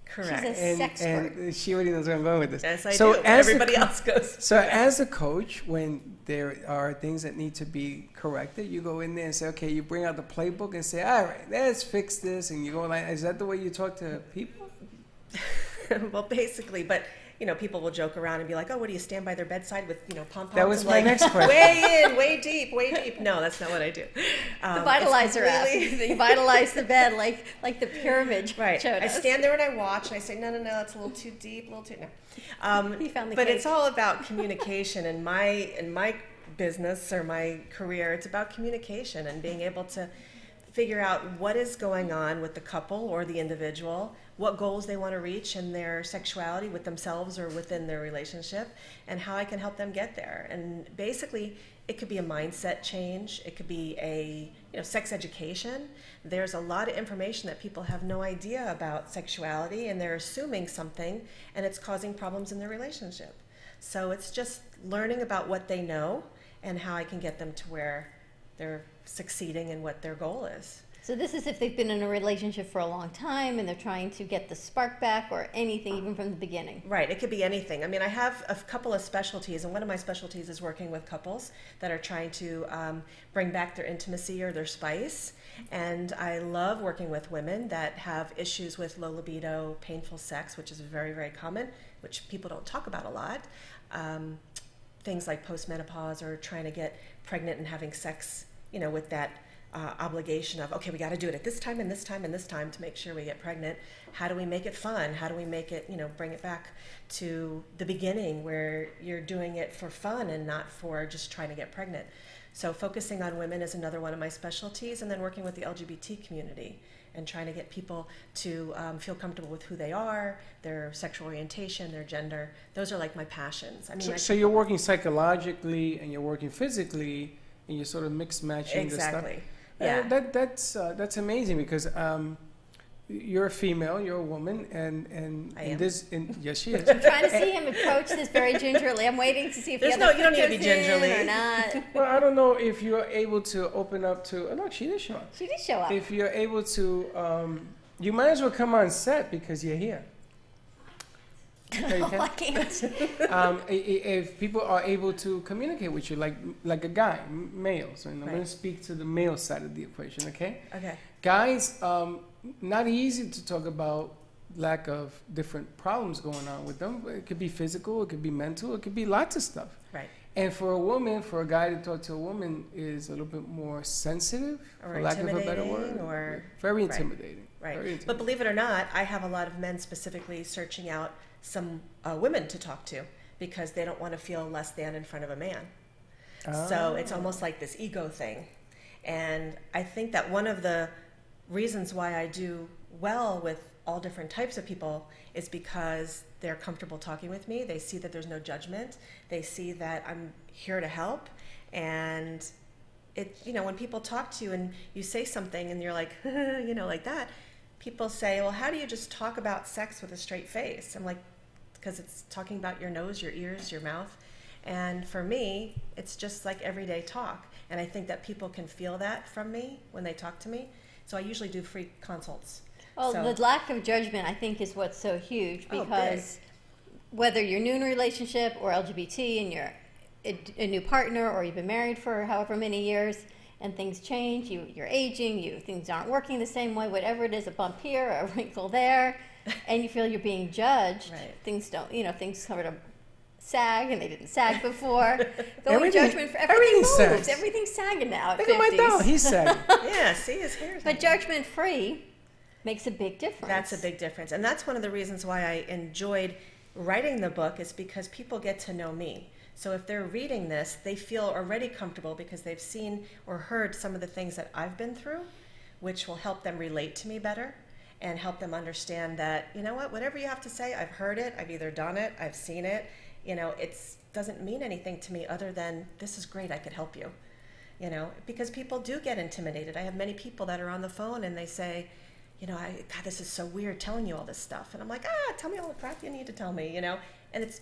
Correct. She's a sexpert. And she already knows where I'm going with this. Yes, I do. Everybody else goes. So as a coach, when there are things that need to be corrected, you go in there and say, okay, you bring out the playbook and say, all right, let's fix this. And you go like, is that the way you talk to people? Well, basically, but people will joke around and be like, oh, what do you stand by their bedside with, pom-poms? That was and my next question. Way in, way deep. No, that's not what I do. The vitalizer app. You vitalize the bed like the pyramid. Right. Showed I us. stand there and I watch and I say, no, that's a little too deep, a little too, no. You found the but cake. it's all about communication. In my business or my career, it's about communication and being able to figure out what is going on with the couple or the individual, what goals they want to reach in their sexuality with themselves or within their relationship, and how I can help them get there. And basically, it could be a mindset change. It could be a sex education. There's a lot of information that people have no idea about sexuality, and they're assuming something, and it's causing problems in their relationship. So it's just learning about what they know and how I can get them to where they're succeeding and what their goal is. So this is if they've been in a relationship for a long time and they're trying to get the spark back or anything, even from the beginning. Right, it could be anything. I mean, I have a couple of specialties, and one of my specialties is working with couples that are trying to bring back their intimacy or their spice. And I love working with women that have issues with low libido, painful sex, which is very, very common, which people don't talk about a lot. Things like postmenopause or trying to get pregnant and having sex, with that obligation of, okay, we got to do it at this time and this time and this time to make sure we get pregnant. How do we make it fun? How do we make it, bring it back to the beginning where you're doing it for fun and not for just trying to get pregnant? So focusing on women is another one of my specialties, and then working with the LGBT community and trying to get people to feel comfortable with who they are, their sexual orientation, their gender. Those are like my passions. I mean, So you're working psychologically and you're working physically, and you're sort of mix matching the stuff. Exactly. Yeah. That's amazing because you're a female, you're a woman, and I am. Yes, she is. I'm trying to see him approach this very gingerly. I'm waiting to see if you don't need to be gingerly or not. Well, I don't know if you're able to open up to. Oh, no, she did show up. She did show up. If you're able to, you might as well come on set because you're here. Okay, No, I can't. If people are able to communicate with you, like a guy, males, and I'm going to speak to the male side of the equation, okay? Okay. Guys, not easy to talk about lack of different problems going on with them. It could be physical, it could be mental, it could be lots of stuff. Right. And for a woman, for a guy to talk to a woman is a little bit more sensitive, Or for lack of a better intimidating, word. or Very right. intimidating. Right. Very intimidating. But believe it or not, I have a lot of men specifically searching out some women to talk to because they don't want to feel less than in front of a man. So it's almost like this ego thing. And I think that one of the reasons why I do well with all different types of people is because they're comfortable talking with me. They see that there's no judgment. They see that I'm here to help. And it, when people talk to you and you say something and you're like, like that, people say, well, how do you just talk about sex with a straight face? I'm like, because it's talking about your nose, your ears, your mouth. And for me, it's just like everyday talk. And I think that people can feel that from me when they talk to me. So I usually do free consults. Well, So- the lack of judgment, I think, is what's so huge, because whether you're new in a relationship or LGBT and you're a new partner, or you've been married for however many years and things change, you're aging, things aren't working the same way, whatever it is, a bump here, a wrinkle there, and you feel you're being judged, things don't, things sort of sag, and they didn't sag before. Judgment for everything moves. sags. Everything's sagging now at Look 50s. at my dog, he's sagging. Yeah, see, his hair's But judgment-free makes a big difference. That's a big difference. And that's one of the reasons why I enjoyed writing the book, is because people get to know me. So if they're reading this, they feel already comfortable because they've seen or heard some of the things that I've been through, which will help them relate to me better and help them understand that, you know what, whatever you have to say, I've heard it, I've either done it, I've seen it. It doesn't mean anything to me other than, this is great, I could help you. Because people do get intimidated. I have many people that are on the phone and they say, God, this is so weird telling you all this stuff. And I'm like, tell me all the crap you need to tell me, and I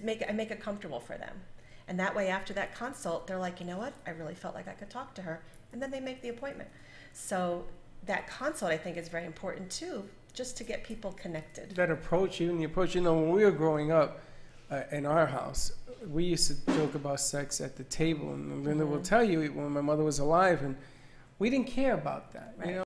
make it comfortable for them. And that way, after that consult, they're like, you know what, I really felt like I could talk to her. And then they make the appointment. So that consult, I think, is very important too, just to get people connected. That approach, even the approach, when we were growing up in our house, we used to joke about sex at the table. And Linda will tell you, when my mother was alive, and we didn't care about that. Right.